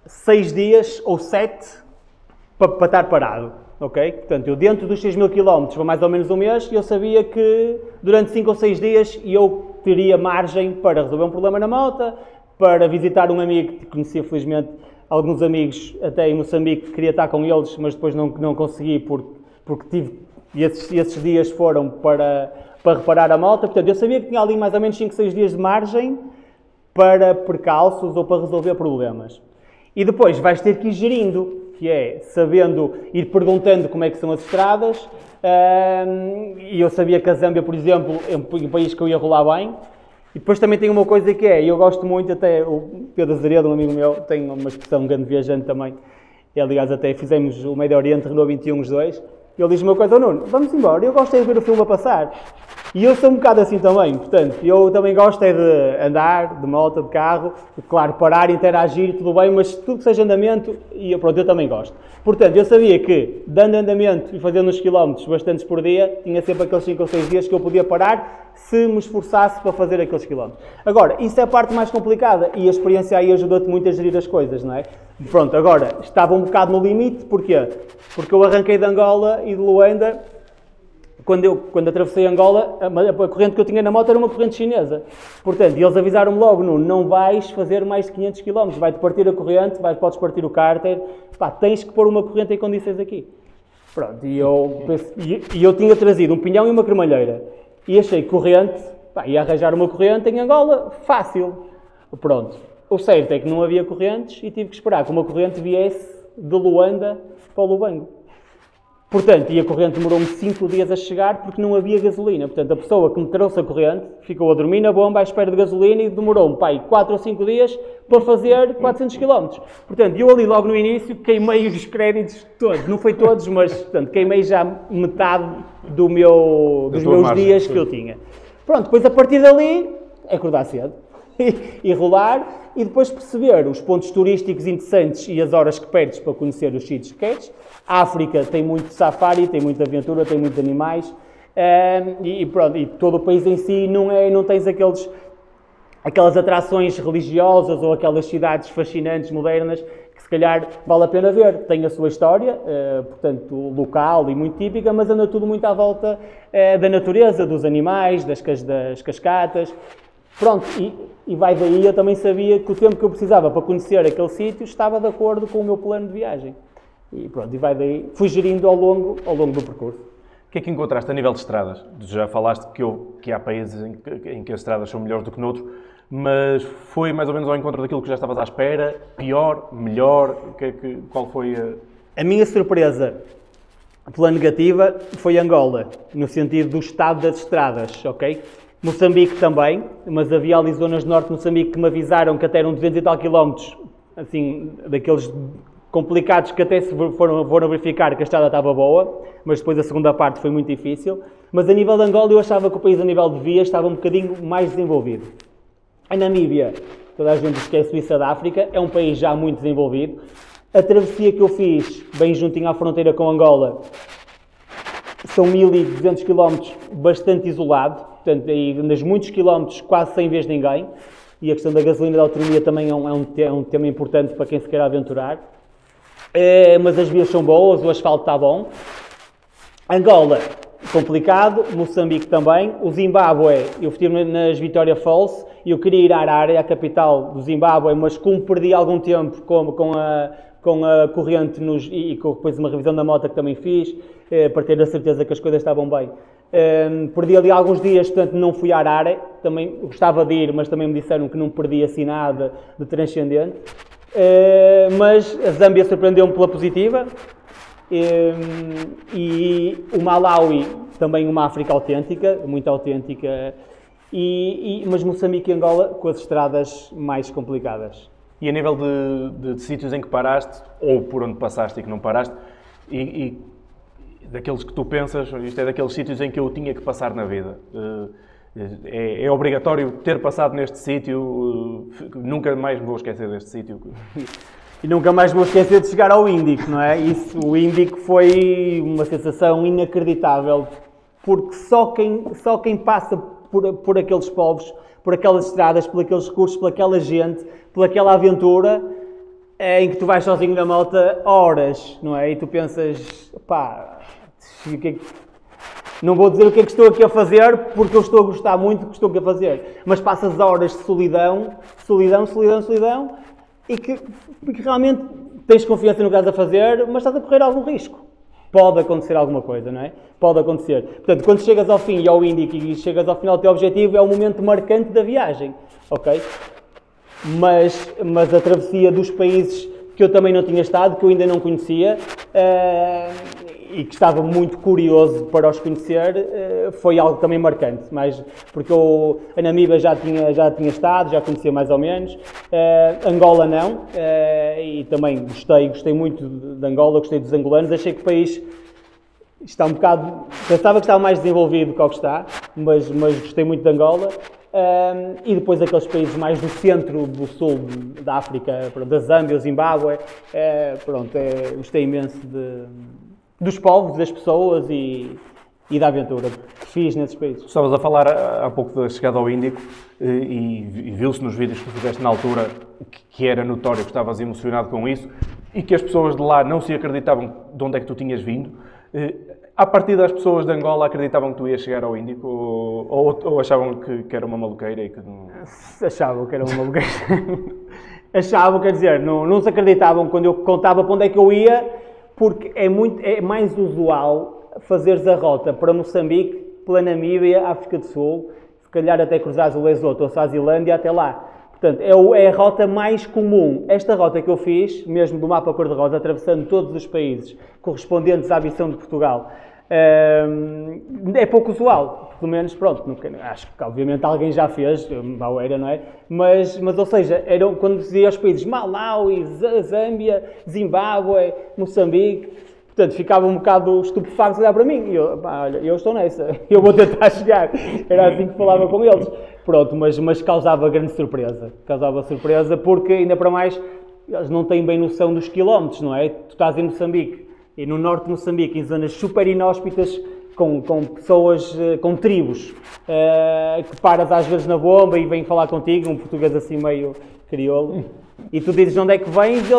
6 dias ou 7 para estar parado, ok? Portanto, eu dentro dos 6.000 km, para mais ou menos um mês, eu sabia que durante 5 ou 6 dias eu teria margem para resolver um problema na moto, para visitar um amigo que conhecia felizmente alguns amigos até em Moçambique, que queria estar com eles, mas depois não consegui porque tive, e esses dias foram para reparar a moto. Portanto, eu sabia que tinha ali mais ou menos 5 ou 6 dias de margem para percalços ou para resolver problemas. E depois vais ter que ir gerindo, que é sabendo, ir perguntando como é que são as estradas, e eu sabia que a Zâmbia, por exemplo, é um país que eu ia rolar bem. E depois também tem uma coisa que é, eu gosto muito, até o Pedro Azeredo, um amigo meu, tem uma expressão, um grande viajante também, e aliás até fizemos o Médio Oriente, Renault 21 os dois, e ele diz uma coisa: Nuno, vamos embora, eu gosto de ver o filme a passar. E eu sou um bocado assim também, portanto, eu também gosto de andar, de moto, de carro, claro, parar, interagir, tudo bem, mas tudo que seja andamento, e pronto, eu também gosto. Portanto, eu sabia que, dando andamento e fazendo uns quilómetros bastantes por dia, tinha sempre aqueles 5 ou 6 dias que eu podia parar, se me esforçasse para fazer aqueles quilómetros. Agora, isso é a parte mais complicada, e a experiência aí ajuda-te muito a gerir as coisas, não é? Pronto, agora, estava um bocado no limite, porquê? Porque eu arranquei de Angola e de Luanda. Quando atravessei Angola, a corrente que eu tinha na moto era uma corrente chinesa. Portanto, eles avisaram-me logo: não vais fazer mais de 500 km, vai-te partir a corrente, podes partir o cárter, tens que pôr uma corrente em condições aqui. Pronto, e eu tinha trazido um pinhão e uma cremalheira. E achei corrente, ia arranjar uma corrente em Angola, fácil. Pronto, o certo é que não havia correntes e tive que esperar que uma corrente viesse de Luanda para o Lubango. Portanto, e a corrente demorou-me 5 dias a chegar porque não havia gasolina. Portanto, a pessoa que me trouxe a corrente ficou a dormir na bomba à espera de gasolina e demorou-me, 4 ou 5 dias para fazer 400 km. Portanto, eu ali logo no início queimei os créditos todos. Não foi todos, mas portanto, queimei já metade dos meus dias que eu tinha. Pronto, depois a partir dali, acordar cedo e rolar. E depois perceber os pontos turísticos interessantes e as horas que perdes para conhecer os sítios que queres. A África tem muito safari, tem muita aventura, tem muitos animais, e pronto, e todo o país em si não tens aquelas atrações religiosas ou aquelas cidades fascinantes, modernas, que se calhar vale a pena ver. Tem a sua história, portanto, local e muito típica, mas anda tudo muito à volta da natureza, dos animais, das cascatas. Pronto, e vai daí, eu também sabia que o tempo que eu precisava para conhecer aquele sítio estava de acordo com o meu plano de viagem. E pronto, e vai daí, fui gerindo ao longo do percurso. O que é que encontraste a nível de estradas? Já falaste que há países em que as estradas são melhores do que noutros, mas foi mais ou menos ao encontro daquilo que já estavas à espera? Pior? Melhor? Qual foi a... A minha surpresa pela negativa foi Angola, no sentido do estado das estradas, ok? Moçambique também, mas havia ali zonas do norte de Moçambique que me avisaram que até eram 200 e tal quilómetros, assim, daqueles complicados que até se foram verificar que a estrada estava boa, mas depois a segunda parte foi muito difícil. Mas a nível de Angola eu achava que o país a nível de vias estava um bocadinho mais desenvolvido. A Namíbia, toda a gente diz que é a Suíça da África, é um país já muito desenvolvido. A travessia que eu fiz, bem juntinho à fronteira com Angola, são 1.200 km bastante isolado, portanto aí andas muitos quilómetros quase sem ver ninguém, e a questão da gasolina e da autonomia também é um tema importante para quem se quer aventurar. Mas as vias são boas, o asfalto está bom. Angola, complicado. Moçambique também. O Zimbábue, eu estive nas Victoria Falls e eu queria ir à Harare, a capital do Zimbábue, mas como perdi algum tempo com com a corrente e com depois uma revisão da moto que também fiz, para ter a certeza que as coisas estavam bem. Perdi ali alguns dias, portanto não fui a Harare, também gostava de ir, mas também me disseram que não perdi assim nada de transcendente. Mas a Zâmbia surpreendeu-me pela positiva, e o Malawi também uma África autêntica, muito autêntica, mas Moçambique e Angola com as estradas mais complicadas. E a nível de sítios em que paraste, ou por onde passaste e que não paraste, e daqueles que tu pensas, isto é daqueles sítios em que eu tinha que passar na vida. É obrigatório ter passado neste sítio, nunca mais me vou esquecer deste sítio. E nunca mais vou esquecer de chegar ao Índico, não é? O Índico foi uma sensação inacreditável, porque só quem passa por aqueles povos, por aquelas estradas, por aqueles recursos, por aquela gente, por aquela aventura, em que tu vais sozinho na moto horas, não é? E tu pensas, pá, não vou dizer o que é que estou aqui a fazer, porque eu estou a gostar muito do que estou aqui a fazer, mas passas horas de solidão, e que realmente tens confiança no que estás a fazer, mas estás a correr algum risco. Pode acontecer alguma coisa, não é? Pode acontecer. Portanto, quando chegas ao fim e ao Índico e chegas ao final do teu objetivo, é o momento marcante da viagem, ok? Mas a travessia dos países que eu também não tinha estado, que eu ainda não conhecia, e que estava muito curioso para os conhecer, foi algo também marcante, mas porque a Namíbia já tinha estado, já conhecia mais ou menos, Angola não, e também gostei muito de Angola, gostei dos angolanos, achei que o país está um bocado, pensava que estava mais desenvolvido do que está, mas gostei muito de Angola. E depois aqueles países mais do centro, do sul da África, da Zâmbia, o Zimbábue, gostei imenso dos povos, das pessoas e da aventura que fiz nesses países. Estavas a falar há pouco da chegada ao Índico e viu-se nos vídeos que tu fizeste na altura que era notório que estavas emocionado com isso e que as pessoas de lá não se acreditavam de onde é que tu tinhas vindo. A partir das pessoas de Angola acreditavam que tu ias chegar ao Índico ou achavam que era uma maluqueira e que não... Achavam que era uma maluqueira. Achavam, quer dizer, não se acreditavam quando eu contava para onde é que eu ia, porque é mais usual fazeres a rota para Moçambique, pela Namíbia, África do Sul, se calhar até cruzares o Lesoto ou a Suazilândia até lá. Portanto, é a rota mais comum. Esta rota que eu fiz, mesmo do mapa cor-de-rosa, atravessando todos os países correspondentes à missão de Portugal, é pouco usual. Pelo menos, pronto, acho que obviamente alguém já fez, Baueira, não é? Mas ou seja, quando dizia aos países Malawi, Zâmbia, Zimbábue, Moçambique, portanto, ficava um bocado estupefacto a olhar para mim. E eu estou nessa, eu vou tentar chegar. Era assim que falava com eles. Pronto, mas causava grande surpresa. Causava surpresa porque, ainda para mais, eles não têm bem noção dos quilómetros, não é? Tu estás em Moçambique, e no norte de Moçambique, em zonas super inóspitas, com pessoas, com tribos, que paras às vezes na bomba e vêm falar contigo, um português assim meio crioulo, e tu dizes de onde é que vens,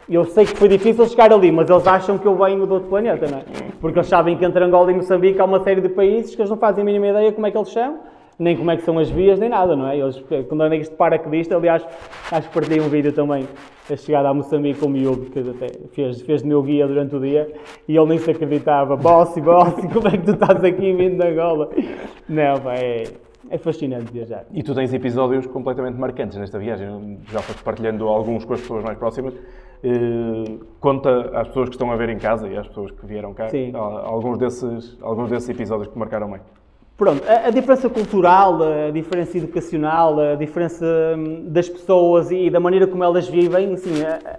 eu sei que foi difícil chegar ali, mas eles acham que eu venho de outro planeta, não é? Porque eles sabem que entre Angola e Moçambique há uma série de países que eles não fazem a mínima ideia como é que eles são, nem como é que são as vias, nem nada, não é? Eles, quando andam isto de paraquedista, aliás, acho que partilhei um vídeo também, a chegada a Moçambique com o miúdo, que até fez de meu guia durante o dia, e ele nem se acreditava, Bossi, como é que tu estás aqui vindo de Angola? Não, pá, é fascinante viajar. E tu tens episódios completamente marcantes nesta viagem, já foste partilhando alguns com as pessoas mais próximas. Conta às pessoas que estão a ver em casa e às pessoas que vieram cá, alguns desses episódios que marcaram bem. Pronto, a diferença cultural, a diferença educacional, a diferença das pessoas e da maneira como elas vivem, assim,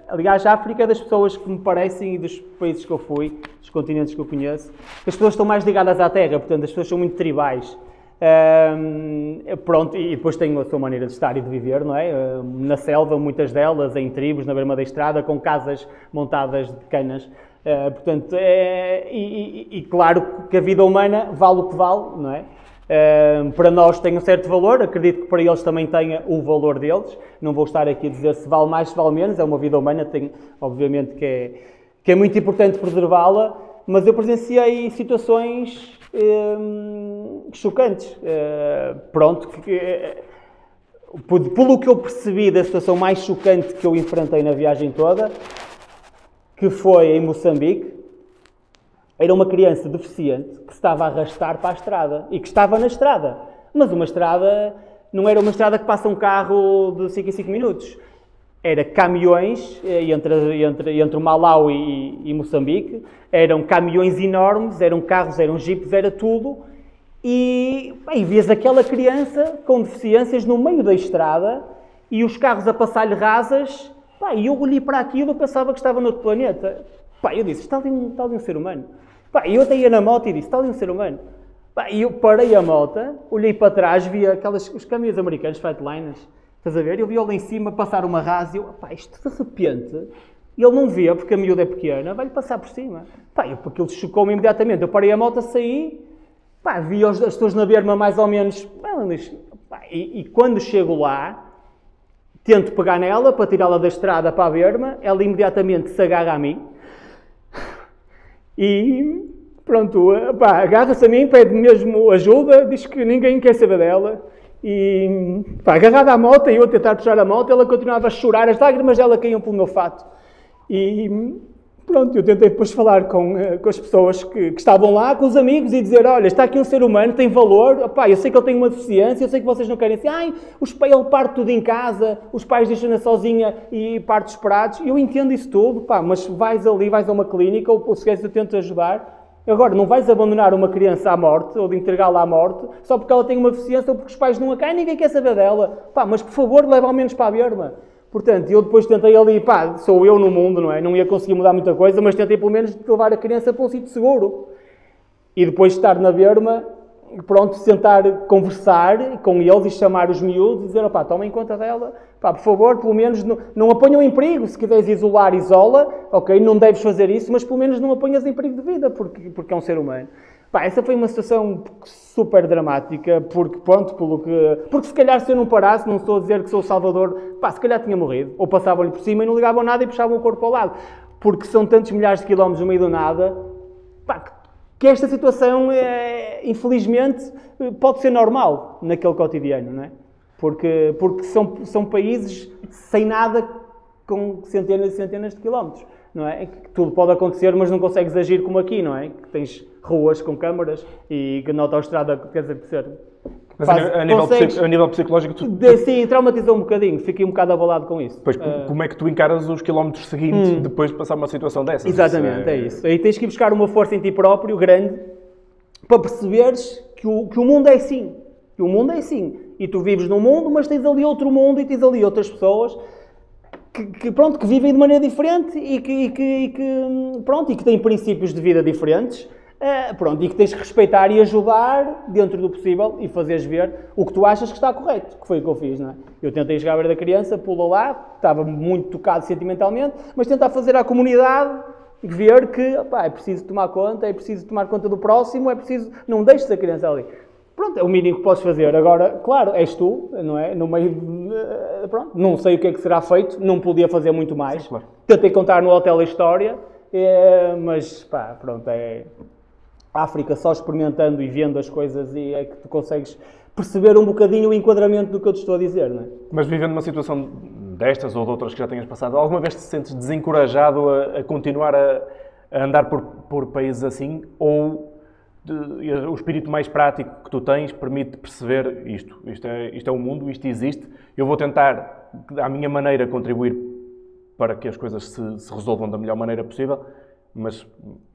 aliás, a África é das pessoas que me parecem e dos países que eu fui, dos continentes que eu conheço, as pessoas estão mais ligadas à terra, portanto, as pessoas são muito tribais. Pronto, e depois têm a sua maneira de estar e de viver, não é? Na selva, muitas delas, em tribos, na beira da estrada, com casas montadas de canas. Portanto, e claro que a vida humana vale o que vale, não é? Para nós tem um certo valor, acredito que para eles também tenha o valor deles. Não vou estar aqui a dizer se vale mais, se vale menos, é uma vida humana, tem, obviamente que é muito importante preservá-la, mas eu presenciei situações chocantes. Pronto, pelo que eu percebi da situação mais chocante que eu enfrentei na viagem toda, que foi em Moçambique, era uma criança deficiente que se estava a arrastar para a estrada e que estava na estrada. Mas uma estrada, não era uma estrada que passa um carro de 5 em 5 minutos. Era caminhões, entre o Malau e Moçambique, eram caminhões enormes, eram carros, eram jipes, era tudo. E vias aquela criança com deficiências no meio da estrada e os carros a passar-lhe rasas. E eu olhei para aquilo e pensava que estava noutro planeta. Eu disse, está ali um ser humano. Eu até ia na moto e disse, está ali um ser humano. E eu parei a moto, olhei para trás, via os caminhões americanos, Flightliners, estás a ver? Eu vi lá em cima passar uma rasa e eu, isto de repente, ele não vê porque a miúda é pequena, vai-lhe passar por cima. Aquilo chocou-me imediatamente. Eu parei a moto, saí, vi as pessoas na berma mais ou menos, e quando chego lá, tento pegar nela para tirá-la da estrada para a berma, ela imediatamente se agarra a mim e pronto, agarra-se a mim, pede mesmo ajuda, diz que ninguém quer saber dela e agarrada à moto e eu a tentar puxar a moto, ela continuava a chorar, as lágrimas dela caíam pelo meu fato e pronto, eu tentei depois falar com as pessoas que estavam lá, com os amigos, e dizer, olha, está aqui um ser humano, tem valor, eu sei que ele tem uma deficiência, eu sei que vocês não querem assim, ele parte tudo em casa, os pais deixam-na sozinha e parte os pratos, eu entendo isso tudo, mas vais ali, vais a uma clínica, ou se queres eu tento ajudar. Agora, não vais abandonar uma criança à morte, ou de entregá-la à morte, só porque ela tem uma deficiência, ou porque os pais não a caem, ninguém quer saber dela. Mas por favor, leva ao menos para a berma. Portanto, eu depois tentei ali, sou eu no mundo, não é? Não ia conseguir mudar muita coisa, mas tentei pelo menos levar a criança para um sítio seguro. E depois de estar na berma, pronto, tentar conversar com eles e chamar os miúdos e dizer, tomem conta dela, por favor, pelo menos não a ponham em perigo. Se quiseres isolar, isola, ok, não deves fazer isso, mas pelo menos não a ponhas em perigo de vida, porque é um ser humano. Essa foi uma situação super dramática, porque se calhar se eu não parasse, não estou a dizer que sou o salvador, se calhar tinha morrido, ou passavam-lhe por cima e não ligavam nada e puxavam o corpo ao lado, porque são tantos milhares de quilómetros no meio do nada, que esta situação, infelizmente, pode ser normal naquele cotidiano, não é? Porque são países sem nada, com centenas e centenas de quilómetros, não é? Que tudo pode acontecer, mas não consegues agir como aqui, não é? Que tens ruas com câmaras e que na autoestrada, quer dizer, mas a nível psicológico... Sim, traumatizou um bocadinho, fiquei um bocado abalado com isso. Pois, como é que tu encaras os quilómetros seguintes depois de passar uma situação dessas? Exatamente, é isso. Aí tens que ir buscar uma força em ti próprio, grande, para perceberes que o mundo é assim. Que o mundo é assim. E tu vives num mundo, mas tens ali outro mundo e tens ali outras pessoas que vivem de maneira diferente e que têm princípios de vida diferentes. E que tens que respeitar e ajudar dentro do possível e fazeres ver o que tu achas que está correto, que foi o que eu fiz, não é? Eu tentei chegar à beira da criança, pula lá, estava muito tocado sentimentalmente, mas tentar fazer à comunidade ver que é preciso tomar conta, é preciso tomar conta do próximo, é preciso, não deixes a criança ali. Pronto, é o mínimo que podes fazer. Agora, claro, és tu, não é? No meio não sei o que é que será feito, não podia fazer muito mais. Sim, claro. Tentei contar no hotel a história, mas a África só experimentando e vendo as coisas e é que tu consegues perceber um bocadinho o enquadramento do que eu te estou a dizer, não é? Mas vivendo uma situação destas ou de outras que já tenhas passado, alguma vez te sentes desencorajado a continuar a andar por países assim? Ou o espírito mais prático que tu tens permite perceber isto é o mundo, isto existe, eu vou tentar, à minha maneira, contribuir para que as coisas se resolvam da melhor maneira possível, mas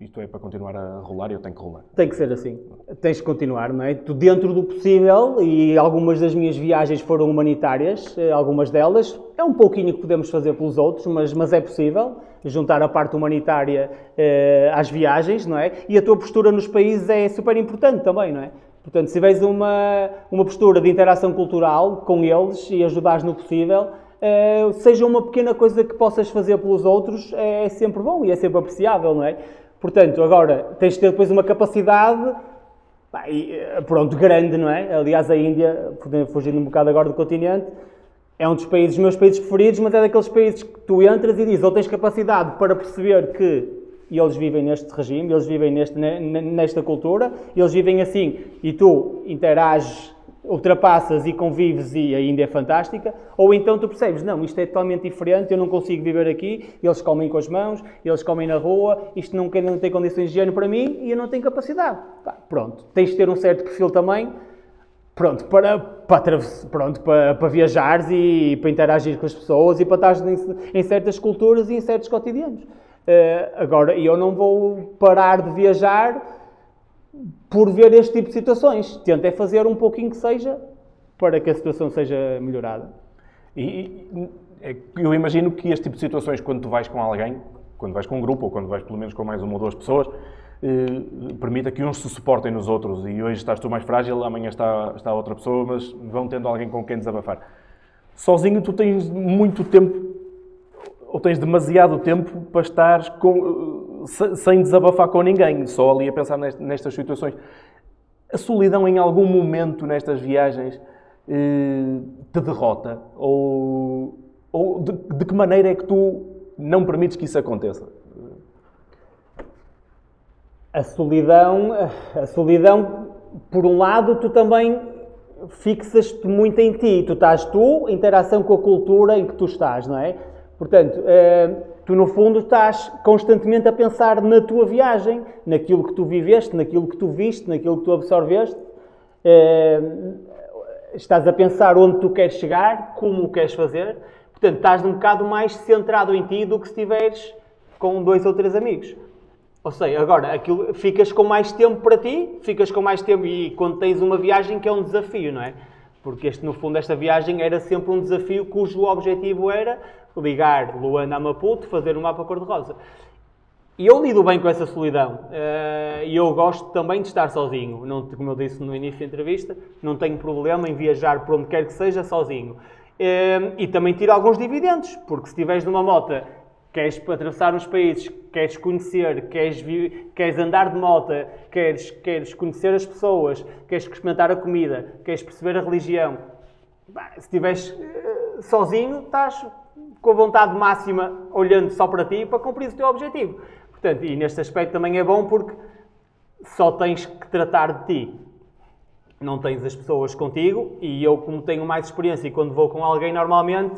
isto é para continuar a rolar e eu tenho que rolar. Tem que ser assim. Tens que continuar, não é? Tu, dentro do possível, e algumas das minhas viagens foram humanitárias, algumas delas, é um pouquinho que podemos fazer pelos outros, mas é possível juntar a parte humanitária às viagens, não é? E a tua postura nos países é super importante também, não é? Portanto, se tiveres uma postura de interação cultural com eles e ajudares no possível, seja uma pequena coisa que possas fazer pelos outros, é sempre bom e é sempre apreciável, não é? Portanto, agora, tens de ter depois uma capacidade, grande, não é? Aliás, a Índia, fugindo um bocado agora do continente, é um dos meus países preferidos, mas é daqueles países que tu entras e dizes, ou tens capacidade para perceber que eles vivem neste regime, eles vivem nesta cultura, eles vivem assim, e tu interages ultrapassas e convives e ainda é fantástica, ou então tu percebes, não, isto é totalmente diferente, eu não consigo viver aqui, eles comem com as mãos, eles comem na rua, isto não tem condições de higiene para mim e eu não tenho capacidade. Pronto, tens de ter um certo perfil também, pronto, para viajares e para interagir com as pessoas e para estar em certas culturas e em certos cotidianos. Agora, eu não vou parar de viajar por ver este tipo de situações. Tento é fazer um pouquinho que seja para que a situação seja melhorada. Eu imagino que este tipo de situações, quando tu vais com alguém, quando vais com um grupo ou quando vais pelo menos com mais uma ou duas pessoas, permita que uns se suportem nos outros e hoje estás tu mais frágil, amanhã está outra pessoa, mas vão tendo alguém com quem desabafar. Sozinho tu tens muito tempo ou tens demasiado tempo para estar sem desabafar com ninguém, só ali a pensar nestas situações. A solidão em algum momento nestas viagens te derrota? Ou de que maneira é que tu não permites que isso aconteça? A solidão, por um lado, tu também fixas-te muito em ti. Tu estás em interação com a cultura em que tu estás, não é? Portanto, tu no fundo estás constantemente a pensar na tua viagem, naquilo que tu viveste, naquilo que tu viste, naquilo que tu absorveste. Estás a pensar onde tu queres chegar, como o queres fazer. Portanto, estás um bocado mais centrado em ti do que se estiveres com 2 ou 3 amigos. Ou seja, agora, ficas com mais tempo para ti, ficas com mais tempo e quando tens uma viagem que é um desafio, não é? Porque no fundo, esta viagem era sempre um desafio cujo objetivo era ligar Luanda a Maputo, fazer um mapa cor-de-rosa. E eu lido bem com essa solidão. E eu gosto também de estar sozinho. Não, como eu disse no início da entrevista, não tenho problema em viajar por onde quer que seja sozinho. E também tiro alguns dividendos, porque se estiveres numa moto, queres atravessar os países, queres conhecer, queres andar de moto, queres conhecer as pessoas, queres experimentar a comida, queres perceber a religião. Se estiveres sozinho, estás com a vontade máxima, olhando só para ti, para cumprir o teu objetivo. Portanto, e neste aspecto também é bom porque só tens que tratar de ti. Não tens as pessoas contigo e eu, como tenho mais experiência e quando vou com alguém normalmente,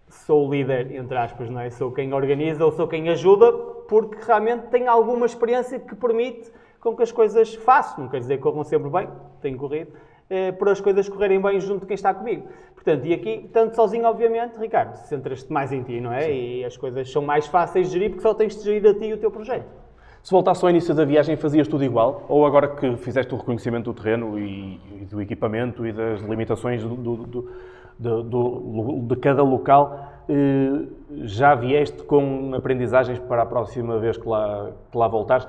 sou o líder, entre aspas, não é? Sou quem organiza ou sou quem ajuda porque realmente tenho alguma experiência que permite com que as coisas façam. Não quer dizer que corram sempre bem, tenho corrido, para as coisas correrem bem junto de quem está comigo. Portanto, e aqui, tanto sozinho, obviamente, Ricardo, centras-te mais em ti, não é? Sim. E as coisas são mais fáceis de gerir porque só tens de gerir a ti e o teu projeto. Se voltasse ao início da viagem, fazias tudo igual? Ou agora que fizeste o reconhecimento do terreno e do equipamento e das limitações de cada local, já vieste com aprendizagens para a próxima vez que lá voltares?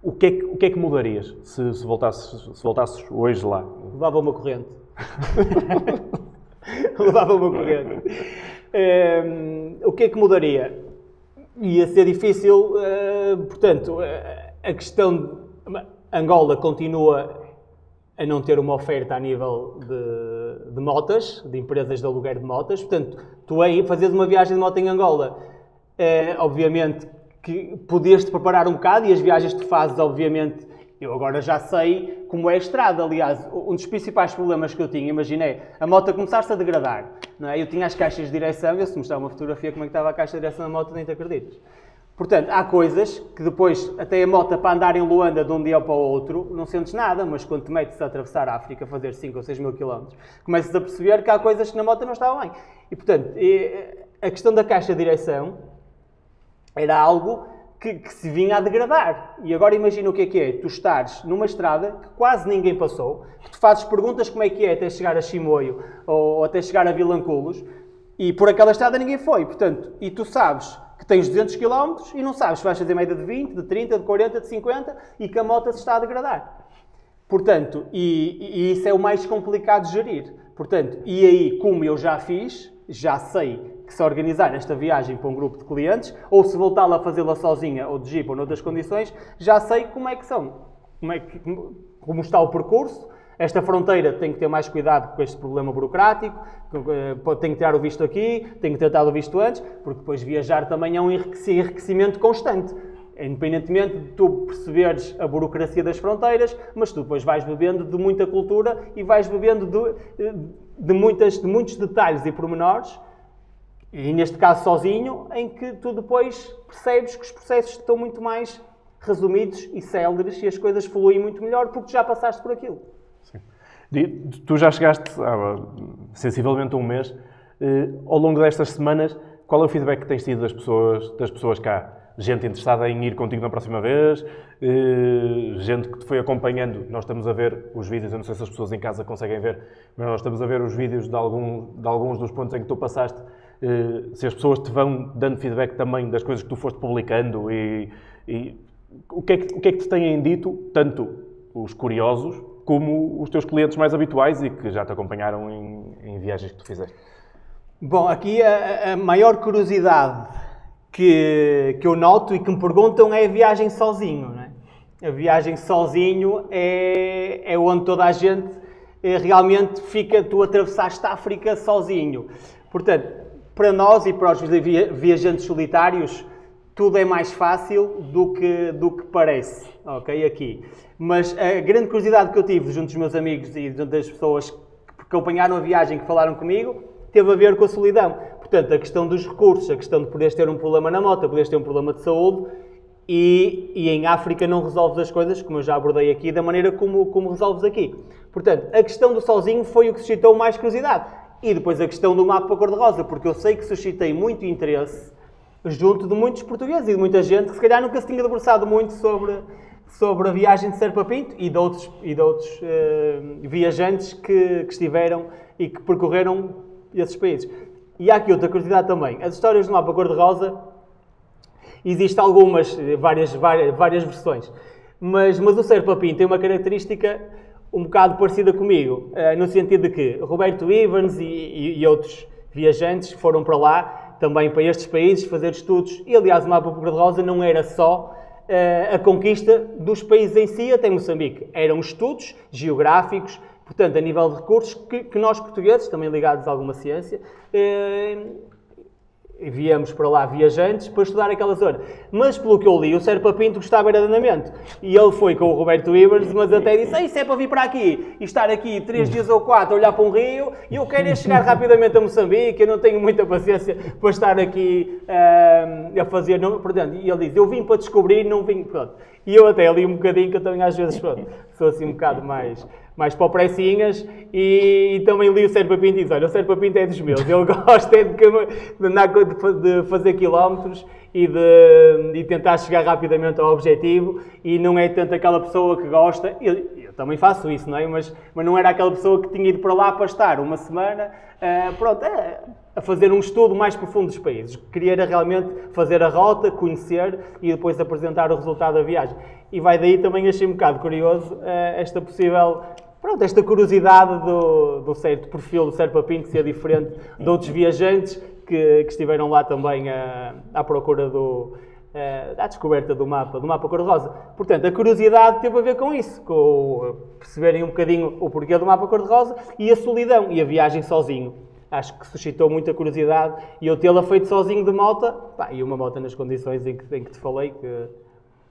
O que é que mudarias se voltasses hoje lá? Levava uma corrente. Levava uma corrente. O que é que mudaria? Ia ser difícil, portanto, a questão de Angola continua a não ter uma oferta a nível de motas, de empresas de aluguer de motas. Portanto, tu aí fazes uma viagem de moto em Angola, obviamente que podias-te preparar um bocado e as viagens que tu fazes, obviamente, eu agora já sei como é a estrada. Aliás, um dos principais problemas que eu tinha, imaginei, a moto começaste a degradar, não é? Eu tinha as caixas de direção, eu se mostrar uma fotografia como é que estava a caixa de direção da moto, nem te acreditas. Portanto, há coisas que depois, até a moto para andar em Luanda de um dia para o outro, não sentes nada, mas quando te metes a atravessar a África, a fazer 5 ou 6 mil quilómetros, começas a perceber que há coisas que na moto não estavam bem. E, portanto, a questão da caixa de direção era algo que se vinha a degradar. E agora imagina o que é. Tu estares numa estrada que quase ninguém passou, que tu fazes perguntas como é que é até chegar a Chimoio ou até chegar a Vilanculos, e por aquela estrada ninguém foi. Portanto, e tu sabes que tens 200 km e não sabes se vais fazer média de 20, de 30, de 40, de 50 e que a moto se está a degradar. Portanto, e isso é o mais complicado de gerir. Portanto, e aí, como eu já fiz, já sei que se organizar esta viagem para um grupo de clientes, ou se voltá-la a fazê-la sozinha, ou de jeep, ou noutras condições, já sei como é que são. Como está o percurso. Esta fronteira tem que ter mais cuidado com este problema burocrático, tem que tirar o visto aqui, tem que tratar o visto antes, porque depois viajar também é um enriquecimento constante. Independentemente de tu perceberes a burocracia das fronteiras, mas tu depois vais bebendo de muita cultura e vais bebendo de muitos detalhes e pormenores, e neste caso sozinho, em que tu depois percebes que os processos estão muito mais resumidos e céleres e as coisas fluem muito melhor porque já passaste por aquilo. Sim. Tu já chegaste há sensivelmente um mês. Ao longo destas semanas, qual é o feedback que tens tido das pessoas cá? Gente interessada em ir contigo na próxima vez, gente que te foi acompanhando. Nós estamos a ver os vídeos, eu não sei se as pessoas em casa conseguem ver, mas nós estamos a ver os vídeos de alguns dos pontos em que tu passaste. Se as pessoas te vão dando feedback também das coisas que tu foste publicando e o que é que te têm dito, tanto os curiosos como os teus clientes mais habituais e que já te acompanharam em viagens que tu fizeste? Bom, aqui a maior curiosidade que eu noto e que me perguntam é a viagem sozinho, não é? A viagem sozinho é onde toda a gente realmente fica, tu atravessaste a África sozinho. Portanto, para nós e para os viajantes solitários, tudo é mais fácil do que parece, ok? Aqui. Mas a grande curiosidade que eu tive junto dos meus amigos e junto das pessoas que acompanharam a viagem, que falaram comigo, teve a ver com a solidão. Portanto, a questão dos recursos, a questão de poderes ter um problema na moto, poderes ter um problema de saúde e em África não resolves as coisas, como eu já abordei aqui, da maneira como resolves aqui. Portanto, a questão do sozinho foi o que suscitou mais curiosidade. E depois a questão do mapa cor-de-rosa, porque eu sei que suscitei muito interesse junto de muitos portugueses e de muita gente que se calhar nunca se tinha debruçado muito sobre a viagem de Serpa Pinto e de outros viajantes que estiveram e que percorreram esses países. E há aqui outra curiosidade também. As histórias do mapa cor-de-rosa, existem várias versões, mas o Serpa Pinto tem uma característica um bocado parecida comigo, no sentido de que Roberto Ivens e outros viajantes foram para lá, também para estes países, fazer estudos. E, aliás, o mapa cor-de-rosa não era só a conquista dos países em si até Moçambique. Eram estudos geográficos, portanto, a nível de recursos, que nós portugueses, também ligados a alguma ciência, viemos para lá viajantes para estudar aquela zona. Mas, pelo que eu li, o Serpa Pinto gostava era de andamento. E ele foi com o Roberto Ivers, mas até disse, isso é para vir para aqui e estar aqui 3 dias ou 4 a olhar para um rio e eu quero chegar rapidamente a Moçambique, eu não tenho muita paciência para estar aqui a fazer... Não, portanto, e ele diz, eu vim para descobrir, não vim... Pronto. E eu até li um bocadinho, que eu também às vezes sou assim um bocado mais para o pressinhas, e também li o Serpa Pinto e diz, olha, o Serpa Pinto é dos meus, ele gosta de fazer quilómetros e de tentar chegar rapidamente ao objetivo, e não é tanto aquela pessoa que gosta, eu também faço isso, não é? Mas não era aquela pessoa que tinha ido para lá para estar uma semana, a fazer um estudo mais profundo dos países. Queria realmente fazer a rota, conhecer e depois apresentar o resultado da viagem. E vai daí também, achei um bocado curioso esta possível... esta curiosidade do certo perfil do Serpa Pinto ser diferente de outros viajantes que estiveram lá também à procura da descoberta do mapa cor-de-rosa. Portanto, a curiosidade teve a ver com isso, com perceberem um bocadinho o porquê do mapa cor-de-rosa e a solidão e a viagem sozinho. Acho que suscitou muita curiosidade e eu tê-la feito sozinho de moto, e uma moto nas condições em que te falei que...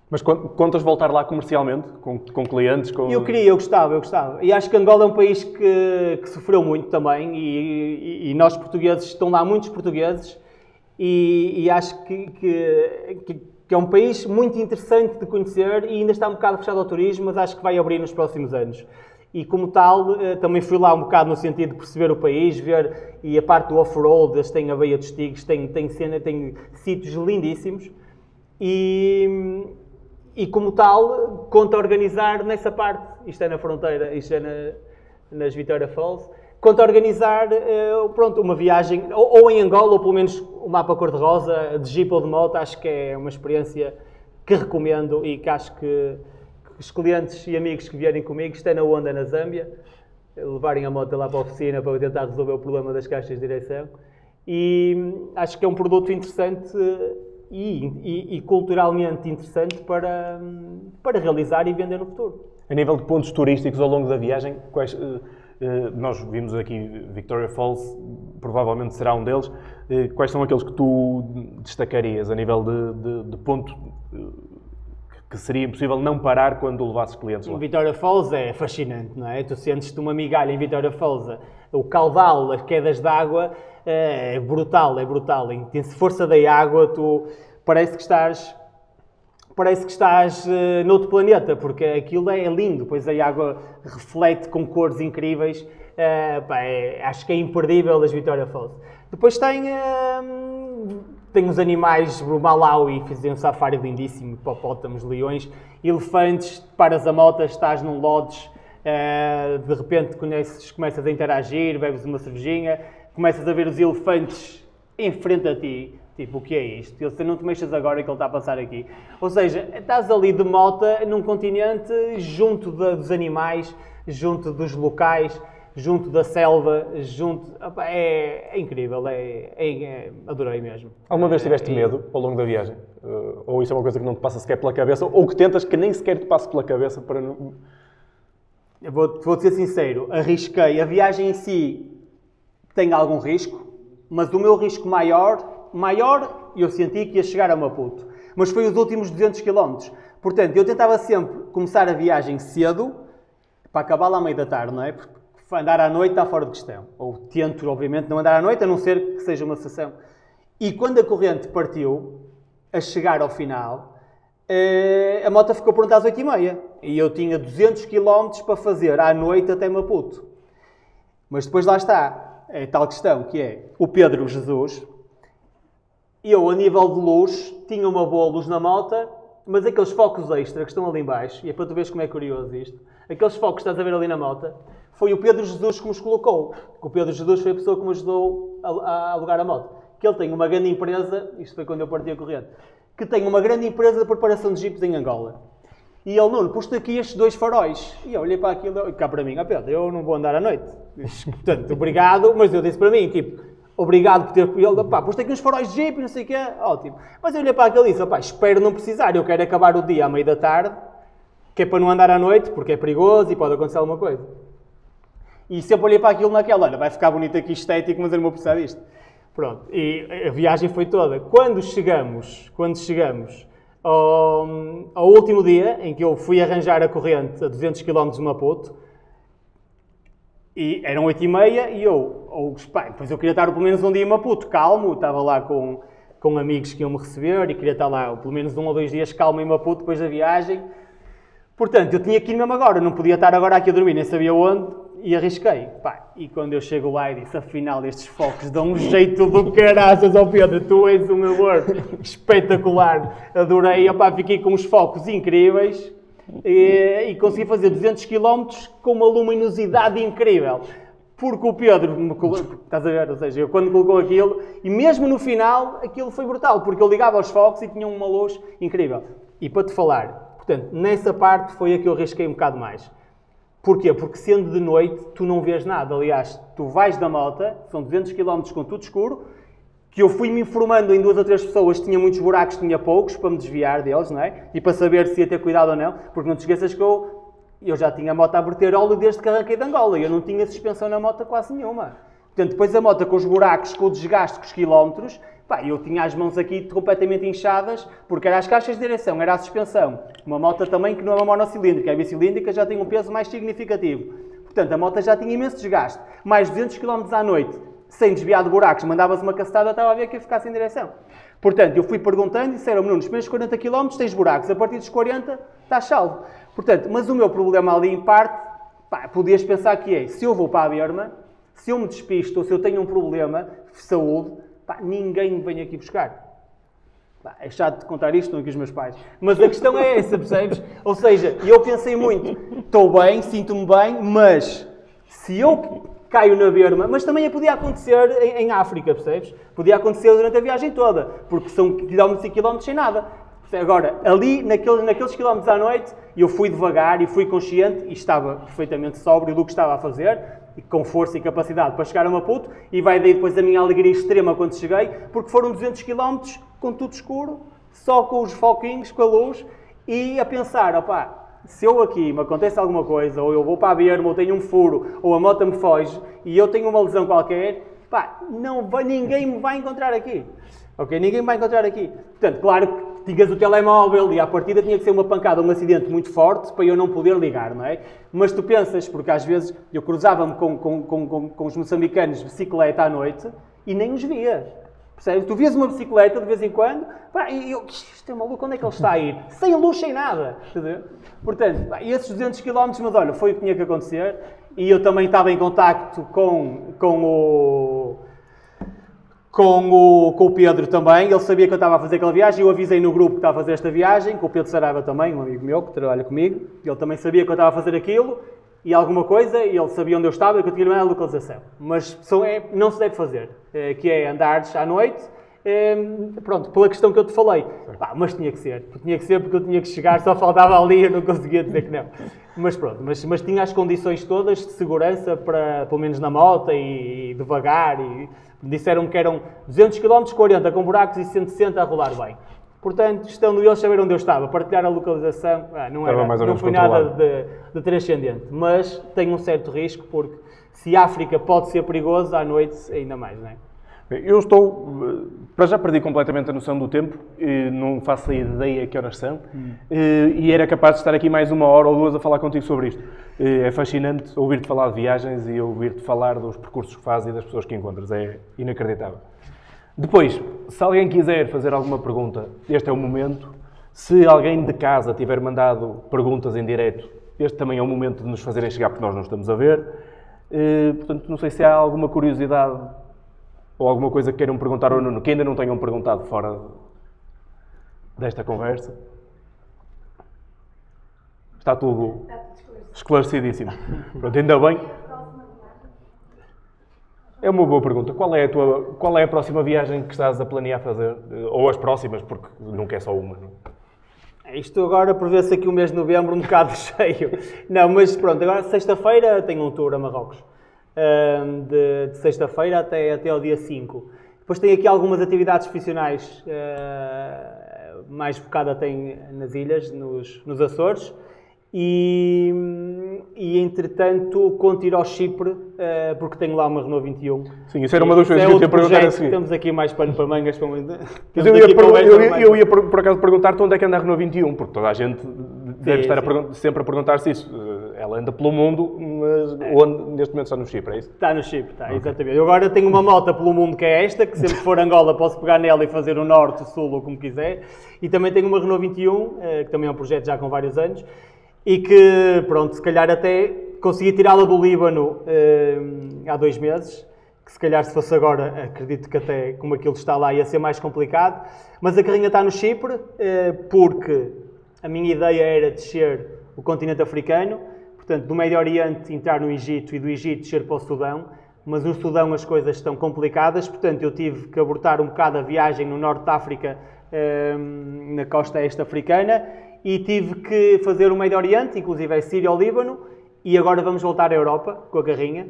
Mas contas voltar lá comercialmente, com clientes? Eu gostava. E acho que Angola é um país que sofreu muito também e nós portugueses, estão lá muitos portugueses e acho que é um país muito interessante de conhecer e ainda está um bocado fechado ao turismo, mas acho que vai abrir nos próximos anos. E como tal, também fui lá um bocado no sentido de perceber o país, ver, e a parte do off-road, eles têm a Baía dos Tigres, tem sítios lindíssimos e como tal, conto a organizar nessa parte, isto é na fronteira, isto é nas Vitória Falls, conto a organizar uma viagem, ou em Angola, ou pelo menos o mapa cor-de-rosa, de jeep ou de moto, acho que é uma experiência que recomendo e que acho que os clientes e amigos que vierem comigo, isto é na onda na Zâmbia, levarem a moto lá para a oficina para tentar resolver o problema das caixas de direção, e acho que é um produto interessante e culturalmente interessante para realizar e vender no futuro. A nível de pontos turísticos ao longo da viagem, nós vimos aqui Victoria Falls, provavelmente será um deles. Quais são aqueles que tu destacarias a nível de ponto que seria impossível não parar quando levasses clientes lá. Em Vitória Falls é fascinante, não é? Tu sentes-te uma migalha em Vitória Falls, o caudal, as quedas de água é brutal, é brutal. A força da água, tu parece que estás noutro planeta, porque aquilo é lindo, pois a água reflete com cores incríveis. Acho que é imperdível as Vitória Falls. Depois tem os animais, o Malawi, fizem um safari lindíssimo, hipopótamos, leões, elefantes, paras a moto, estás num lodge, de repente começas a interagir, bebes uma cervejinha, começas a ver os elefantes em frente a ti. Tipo, o que é isto? Ele não te mexas agora que ele está a passar aqui. Ou seja, estás ali de moto num continente, junto dos animais, junto dos locais, junto da selva, junto... É incrível, adorei mesmo. Alguma vez tiveste medo ao longo da viagem? Ou isso é uma coisa que não te passa sequer pela cabeça? Ou que tentas que nem sequer te passe pela cabeça para não... Eu vou-te ser sincero, arrisquei. A viagem em si tem algum risco, mas o meu risco maior eu senti que ia chegar a Maputo. Mas foi os últimos 200 km. Portanto, eu tentava sempre começar a viagem cedo, para acabar lá à meia da tarde, não é? Porque andar à noite está fora de questão. Ou tento, obviamente, não andar à noite, a não ser que seja uma sessão. E quando a corrente partiu, a chegar ao final, a moto ficou pronta às 8h30. E eu tinha 200 km para fazer à noite até Maputo. Mas depois lá está, é tal questão, que é o Pedro Jesus. Eu, a nível de luz, tinha uma boa luz na moto, mas aqueles focos extra que estão ali em baixo, e é para tu veres como é curioso isto, aqueles focos que estás a ver ali na moto, foi o Pedro Jesus que nos colocou. O Pedro Jesus foi a pessoa que me ajudou a alugar a moto. Que ele tem uma grande empresa, isto foi quando eu parti a corrente, que tem uma grande empresa de preparação de jipes em Angola. E ele, Nuno, pôs-te aqui estes 2 faróis. E eu olhei para aquilo, e cá para mim, Pedro, eu não vou andar à noite. Portanto, obrigado, mas eu disse para mim, tipo, obrigado por ter... Ele, pôs-te aqui uns faróis de jipe, não sei o quê, ótimo. Mas eu olhei para aquilo e disse, espero não precisar, eu quero acabar o dia à meia da tarde, que é para não andar à noite, porque é perigoso e pode acontecer alguma coisa. E sempre olhei para aquilo naquela, olha, vai ficar bonito aqui estético, mas eu não vou precisar disto. Pronto, e a viagem foi toda. Quando chegamos ao último dia, em que eu fui arranjar a corrente a 200 km de Maputo, e eram 8h30 e depois eu queria estar pelo menos um dia em Maputo, calmo, estava lá com amigos que iam me receber e queria estar lá pelo menos 1 ou 2 dias calmo em Maputo depois da viagem. Portanto, eu tinha que ir mesmo agora, não podia estar agora aqui a dormir, nem sabia onde, e arrisquei. E quando eu chego lá e disse, afinal, estes focos dão um jeito do caraças ao Pedro, tu és um amor espetacular, adorei, fiquei com os focos incríveis e consegui fazer 200 km com uma luminosidade incrível. Porque o Pedro, estás a ver, ou seja, eu quando colocou aquilo, e mesmo no final, aquilo foi brutal, porque eu ligava aos focos e tinha uma luz incrível. E para te falar, portanto, nessa parte foi a que eu arrisquei um bocado mais. Porquê? Porque sendo de noite, tu não vês nada. Aliás, tu vais da moto, são 200 km com tudo escuro, que eu fui-me informando em 2 ou 3 pessoas, tinha muitos buracos, tinha poucos, para me desviar deles, não é? E para saber se ia ter cuidado ou não, porque não te esqueças que eu já tinha a moto a verter óleo desde que arranquei de Angola, e eu não tinha suspensão na moto quase nenhuma. Portanto, depois a moto com os buracos, com o desgaste, com os quilómetros, eu tinha as mãos aqui completamente inchadas, porque era as caixas de direção, era a suspensão. Uma moto também que não é uma monocilíndrica, é bicilíndrica, já tem um peso mais significativo. Portanto, a moto já tinha imenso desgaste. Mais 200 km à noite, sem desviar de buracos, mandava-se uma cacetada, estava a ver que ia ficar sem direção. Portanto, eu fui perguntando e disseram-me, Nuno, nos primeiros 40 km tens buracos, a partir dos 40 estás salvo. Portanto, mas o meu problema ali, em parte, podias pensar que é, se eu vou para a berma, se eu me despisto ou se eu tenho um problema de saúde, ninguém me vem aqui buscar. É chato de contar isto, não aqui os meus pais. Mas a questão é essa, percebes? Ou seja, eu pensei muito, estou bem, sinto-me bem, mas se eu caio na berma, mas também podia acontecer em África, percebes? Podia acontecer durante a viagem toda, porque são quilómetros e quilómetros sem nada. Agora, ali, naqueles quilómetros à noite, eu fui devagar e fui consciente e estava perfeitamente sóbrio do que estava a fazer, e com força e capacidade para chegar a Maputo, e vai daí depois a minha alegria extrema quando cheguei, porque foram 200 km com tudo escuro, só com os foquinhos, com a luz, e a pensar, se eu aqui me acontece alguma coisa, ou eu vou para a berma, ou tenho um furo, ou a moto me foge, e eu tenho uma lesão qualquer, ninguém me vai encontrar aqui. Ok? Ninguém me vai encontrar aqui. Portanto, claro que tinhas o telemóvel e à partida tinha que ser uma pancada, um acidente muito forte para eu não poder ligar, não é? Mas tu pensas, porque às vezes eu cruzava-me com os moçambicanos de bicicleta à noite e nem os via. Percebes? Tu vias uma bicicleta de vez em quando, pá, e eu, isto é maluco, onde é que ele está a ir? Sem luz, sem nada. Portanto, pá, esses 200 km, mas olha, foi o que tinha que acontecer. E eu também estava em contacto com o Pedro também, ele sabia que eu estava a fazer aquela viagem, eu avisei no grupo que estava a fazer esta viagem, com o Pedro Saraiva também, um amigo meu que trabalha comigo, ele também sabia que eu estava a fazer aquilo, e alguma coisa, e ele sabia onde eu estava, que eu tinha a localização. Mas não se deve fazer, que é andares à noite, pronto, pela questão que eu te falei. Pá, mas tinha que ser porque eu tinha que chegar, só faltava ali, eu não conseguia dizer que não. Mas pronto, mas tinha as condições todas de segurança, para, pelo menos na moto, e devagar, e disseram-me que eram 200 km, 40 com buracos e 160 a rolar bem. Portanto, estando eles a saber onde eu estava, partilhar a localização, não foi nada de transcendente. Mas tem um certo risco, porque se a África pode ser perigoso, à noite ainda mais, não é? Eu estou, para já perdi completamente a noção do tempo, não faço a ideia que horas são, e era capaz de estar aqui mais 1 hora ou 2 a falar contigo sobre isto. É fascinante ouvir-te falar de viagens e ouvir-te falar dos percursos que fazes e das pessoas que encontras, é inacreditável. Depois, se alguém quiser fazer alguma pergunta, este é o momento. Se alguém de casa tiver mandado perguntas em direto, este também é o momento de nos fazerem chegar, porque nós não estamos a ver. Portanto, não sei se há alguma curiosidade ou alguma coisa que queiram perguntar ao Nuno, que ainda não tenham perguntado fora desta conversa. Está tudo esclarecidíssimo. Pronto, ainda bem. É uma boa pergunta. Qual é a próxima viagem que estás a planear fazer? Ou as próximas, porque nunca é só uma, não é? Isto agora prevê-se aqui o mês de novembro um bocado cheio. Não, mas pronto, agora sexta-feira tenho um tour a Marrocos. De sexta-feira até ao dia 5. Depois tenho aqui algumas atividades profissionais mais focada até nas ilhas, nos Açores. E entretanto conto ir ao Chipre, porque tenho lá uma Renault 21. Sim, isso era uma das coisas que eu tinha perguntado a seguir. Temos aqui mais pano para mangas. Eu ia por acaso perguntar-te onde é que anda a Renault 21, porque toda a gente deve estar sempre a perguntar-se isso. Ela anda pelo mundo, mas onde neste momento está no Chipre, é isso? Está no Chipre, está, okay. Exatamente. Eu agora tenho uma moto pelo mundo que é esta, que sempre que for Angola posso pegar nela e fazer o norte, o sul ou como quiser. E também tenho uma Renault 21, que também é um projeto já com vários anos. E que, pronto, se calhar até consegui tirá-la do Líbano há 2 meses, que se calhar se fosse agora, acredito que até como aquilo está lá ia ser mais complicado, mas a carrinha está no Chipre, porque a minha ideia era descer o continente africano, portanto, do Médio Oriente entrar no Egito e do Egito descer para o Sudão, mas no Sudão as coisas estão complicadas, portanto eu tive que abortar um bocado a viagem no norte da África, na costa este africana, e tive que fazer o Médio Oriente, inclusive a Síria ou Líbano, e agora vamos voltar à Europa com a carrinha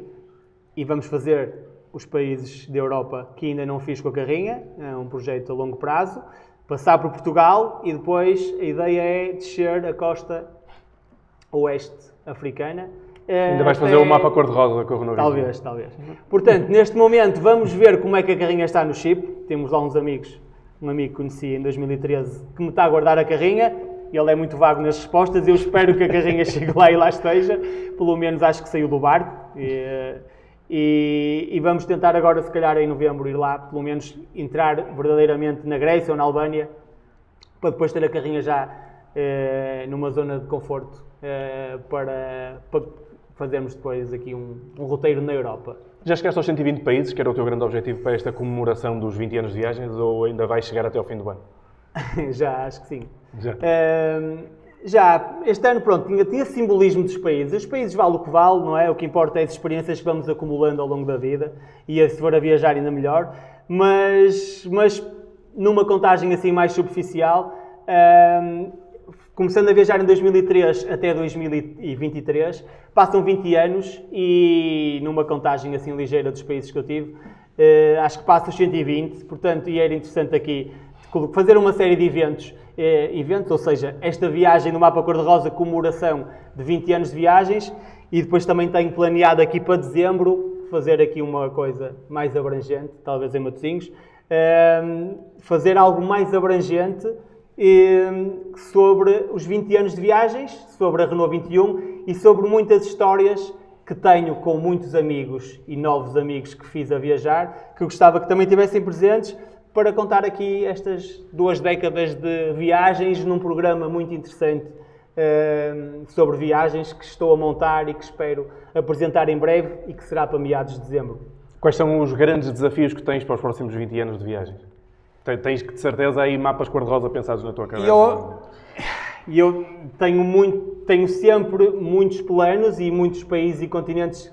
e vamos fazer os países da Europa que ainda não fiz com a carrinha, é um projeto a longo prazo, passar por Portugal e depois a ideia é descer a costa oeste africana. Ainda vais fazer o mapa cor-de-rosa com a Renault 21. Talvez. Portanto, neste momento vamos ver como é que a carrinha está no Chipre. Temos lá uns amigos, um amigo que conheci em 2013 que me está a guardar a carrinha. Ele é muito vago nas respostas, eu espero que a carrinha chegue lá e lá esteja, pelo menos acho que saiu do barco, e vamos tentar agora, se calhar em novembro, ir lá, pelo menos entrar verdadeiramente na Grécia ou na Albânia, para depois ter a carrinha já numa zona de conforto, para fazermos depois aqui um roteiro na Europa. Já chegaste aos 120 países, que era o teu grande objetivo para esta comemoração dos 20 anos de viagens, ou ainda vais chegar até ao fim do ano? Já, acho que sim. Já, este ano, pronto, tinha simbolismo dos países. Os países vale o que vale, não é? O que importa é as experiências que vamos acumulando ao longo da vida, e se for a viajar ainda melhor. Mas numa contagem assim mais superficial, começando a viajar em 2003 até 2023, passam 20 anos e numa contagem assim ligeira dos países que eu tive, acho que passa os 120, portanto, e era interessante aqui fazer uma série de eventos, ou seja, esta viagem no Mapa Cor-de-Rosa, comemoração de 20 anos de viagens, e depois também tenho planeado aqui para dezembro fazer aqui uma coisa mais abrangente, talvez em Matosinhos, fazer algo mais abrangente sobre os 20 anos de viagens, sobre a Renault 21 e sobre muitas histórias que tenho com muitos amigos e novos amigos que fiz a viajar, que gostava que também estivessem presentes para contar aqui estas 2 décadas de viagens num programa muito interessante sobre viagens que estou a montar e que espero apresentar em breve e que será para meados de dezembro. Quais são os grandes desafios que tens para os próximos 20 anos de viagens? Tens de certeza aí mapas cor-de-rosa pensados na tua cabeça? Eu tenho sempre muitos planos e muitos países e continentes,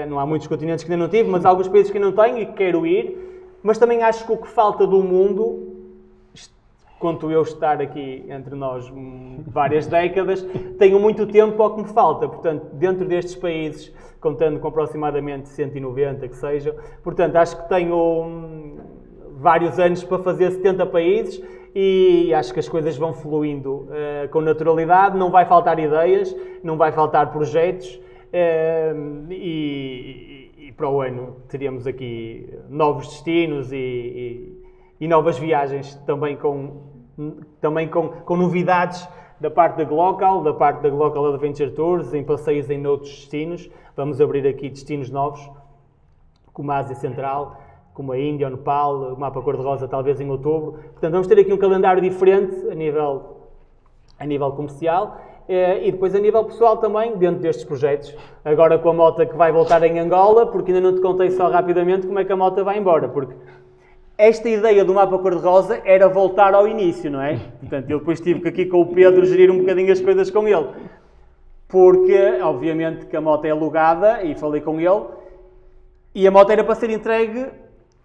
não há muitos continentes que ainda não tive, mas há alguns países que ainda não tenho e que quero ir, mas também acho que o que falta do mundo, quanto eu estar aqui entre nós várias décadas, tenho muito tempo ao que me falta. Portanto, dentro destes países, contando com aproximadamente 190 que sejam, portanto, acho que tenho vários anos para fazer 70 países e acho que as coisas vão fluindo com naturalidade, não vai faltar ideias, não vai faltar projetos e para o ano teríamos aqui novos destinos e novas viagens também com novidades da parte da Glocal Adventure Tours, em passeios em outros destinos. Vamos abrir aqui destinos novos, como a Ásia Central, como a Índia, o Nepal, o mapa cor-de-rosa talvez em outubro. Portanto, vamos ter aqui um calendário diferente a nível comercial e depois a nível pessoal também, dentro destes projetos. Agora com a moto que vai voltar em Angola, porque ainda não te contei só rapidamente como é que a moto vai embora, porque esta ideia do mapa cor-de-rosa era voltar ao início, não é? Portanto, eu depois tive que aqui com o Pedro gerir um bocadinho as coisas com ele. Porque, obviamente, que a moto é alugada, e falei com ele, e a moto era para ser entregue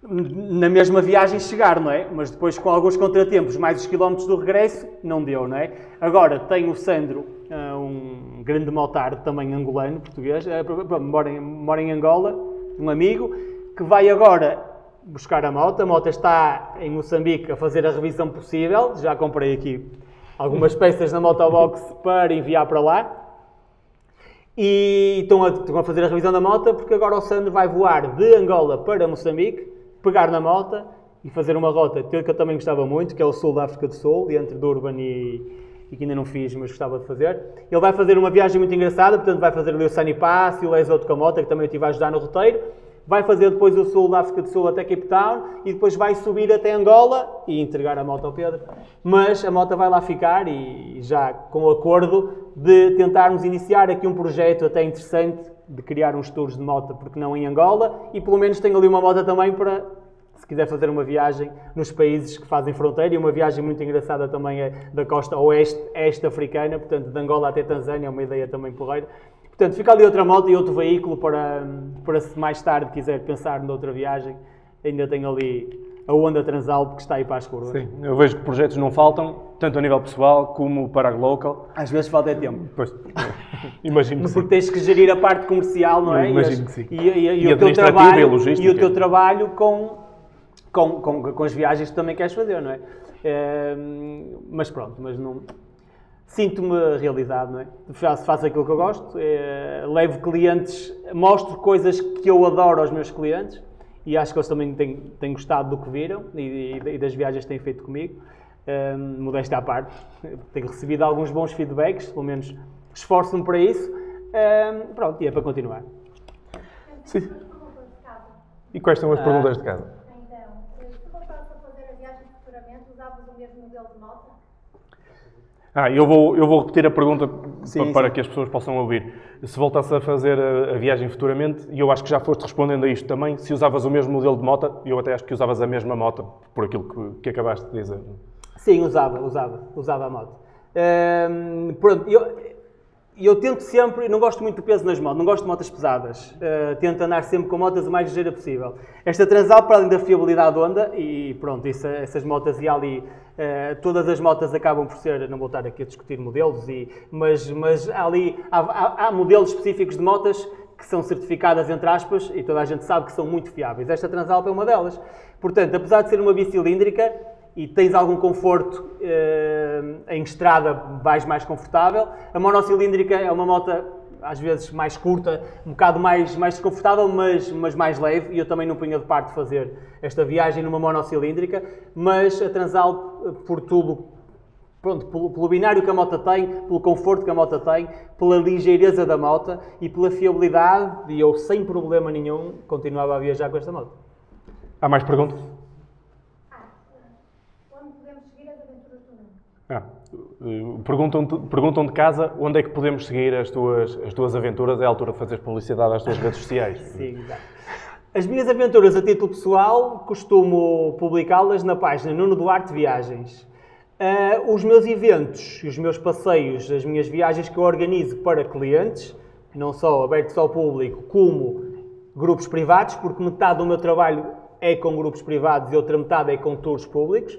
na mesma viagem chegar, não é? Mas depois, com alguns contratempos, mais os quilómetros do regresso, não deu, não é? Agora, tem o Sandro, um grande motardo, também angolano, português, mora em Angola, um amigo, que vai agora buscar a moto está em Moçambique a fazer a revisão possível, já comprei aqui algumas peças na motobox para enviar para lá, e estão a fazer a revisão da moto, porque agora o Sandro vai voar de Angola para Moçambique, pegar na moto e fazer uma rota que eu também gostava muito, que é o sul da África do Sul, entre Durban e que ainda não fiz, mas gostava de fazer. Ele vai fazer uma viagem muito engraçada, portanto vai fazer ali o Sunny Pass e o Lesotho com a moto, que também eu estive a ajudar no roteiro. Vai fazer depois o sul da África do Sul até Cape Town e depois vai subir até Angola e entregar a moto ao Pedro. Mas a moto vai lá ficar e já com o acordo de tentarmos iniciar aqui um projeto até interessante de criar uns tours de moto, porque não em Angola, e pelo menos tenho ali uma moto também para, se quiser fazer uma viagem nos países que fazem fronteira, e uma viagem muito engraçada também é da costa oeste africana, portanto de Angola até Tanzânia, é uma ideia também porreira. Portanto, fica ali outra moto e outro veículo para se mais tarde quiser pensar noutra viagem. Ainda tenho ali a Honda Transalp que está aí para as curvas. Sim, eu vejo que projetos não faltam, tanto a nível pessoal como para a Glocal. Às vezes falta tempo. Pois, imagino que sim. Porque tens que gerir a parte comercial, não é? Imagino que sim. E o teu trabalho, e logística. E o teu trabalho com as viagens que também queres fazer, não é? Mas pronto, mas não... Sinto-me realizado, não é? Faço aquilo que eu gosto, levo clientes, mostro coisas que eu adoro aos meus clientes e acho que eles também têm gostado do que viram e das viagens que têm feito comigo. Modéstia à parte, tenho recebido alguns bons feedbacks, pelo menos esforço-me para isso. Pronto, e é para continuar. Sim. E quais são as perguntas de casa? Então, se voltasse a fazer a viagem futuramente, usavas o mesmo modelo de moto? Eu vou repetir a pergunta para sim. que as pessoas possam ouvir. Se voltasse a fazer a viagem futuramente, e eu acho que já foste respondendo a isto também, se usavas o mesmo modelo de moto, eu até acho que usavas a mesma moto, por aquilo que acabaste de dizer. Sim, usava a moto. Pronto, eu tento sempre, não gosto muito do peso nas motos, não gosto de motas pesadas, tento andar sempre com motas o mais ligeira possível. Esta Transalp, para além da fiabilidade Honda, e pronto, essas motas e ali, todas as motas acabam por ser, não vou estar aqui a discutir modelos, mas ali há modelos específicos de motas que são certificadas, entre aspas, e toda a gente sabe que são muito fiáveis. Esta Transalp é uma delas. Portanto, apesar de ser uma bicilíndrica, e tens algum conforto em estrada, vais mais confortável. A monocilíndrica é uma moto, às vezes mais curta, um bocado mais desconfortável, mas mais leve, e eu também não punha de parte fazer esta viagem numa monocilíndrica, mas a Transalp, por tudo, pronto, pelo binário que a moto tem, pelo conforto que a moto tem, pela ligeireza da moto e pela fiabilidade, e eu sem problema nenhum continuava a viajar com esta moto. Há mais perguntas? Onde podemos seguir as aventuras do Nuno? Perguntam de casa onde é que podemos seguir as tuas aventuras. É a altura de fazer publicidade às tuas redes sociais. Sim, exato. As minhas aventuras a título pessoal costumo publicá-las na página Nuno Duarte Viagens. Os meus eventos, os meus passeios, as minhas viagens que eu organizo para clientes, não só abertos ao público, como grupos privados, porque metade do meu trabalho é com grupos privados e outra metade é com tours públicos,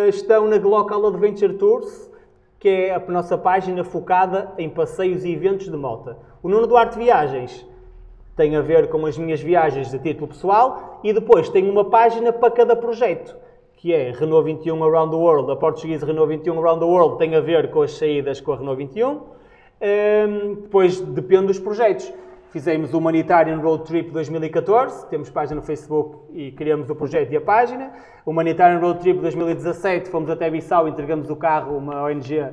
estão na Glocal Adventure Tours, que é a nossa página focada em passeios e eventos de moto. O Nuno Duarte Viagens tem a ver com as minhas viagens de título pessoal e depois tem uma página para cada projeto, que é Renault 21 Around the World. A portuguesa Renault 21 Around the World tem a ver com as saídas com a Renault 21. Depois depende dos projetos. Fizemos o Humanitarian Road Trip 2014, temos página no Facebook e criamos o projeto e a página. O Humanitarian Road Trip 2017, fomos até Bissau, entregamos o carro a uma ONG,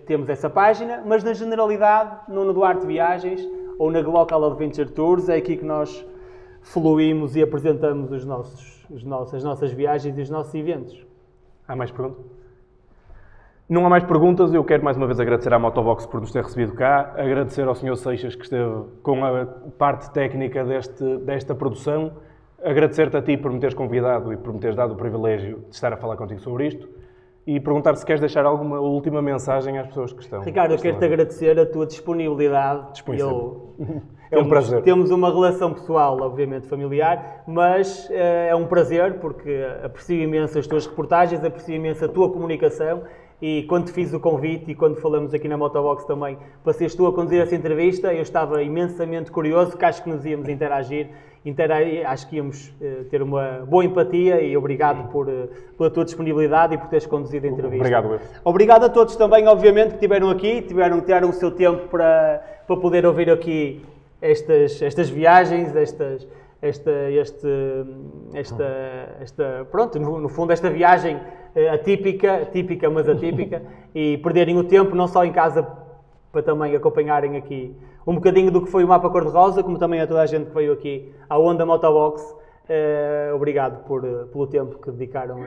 temos essa página. Mas na generalidade, no Duarte Viagens ou na Glocal Adventure Tours, é aqui que nós fluímos e apresentamos as nossas viagens e os nossos eventos. Há mais perguntas? Não há mais perguntas. Eu quero mais uma vez agradecer à Motobox por nos ter recebido cá, agradecer ao Sr. Seixas que esteve com a parte técnica desta produção, agradecer-te a ti por me teres convidado e por me teres dado o privilégio de estar a falar contigo sobre isto e perguntar se queres deixar alguma última mensagem às pessoas que estão... Ricardo, eu quero-te agradecer a tua disponibilidade. É um prazer. Temos uma relação pessoal, obviamente familiar, mas é um prazer porque aprecio imenso as tuas reportagens, aprecio imenso a tua comunicação e quando te fiz o convite e quando falamos aqui na Motobox também para seres tu a conduzir essa entrevista, eu estava imensamente curioso, que acho que nos íamos interagir, acho que íamos ter uma boa empatia e obrigado pela tua disponibilidade e por teres conduzido a entrevista. Obrigado, eu. Obrigado a todos também, obviamente, que estiveram aqui, tiraram o seu tempo para poder ouvir aqui estas viagens, pronto, no fundo esta viagem típica, mas atípica, e perderem o tempo não só em casa para também acompanharem aqui um bocadinho do que foi o Mapa Cor-de-Rosa, como também a toda a gente que veio aqui à Onda Motobox. Obrigado pelo tempo que dedicaram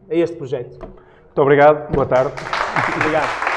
a este projeto. Muito obrigado, boa tarde. Obrigado.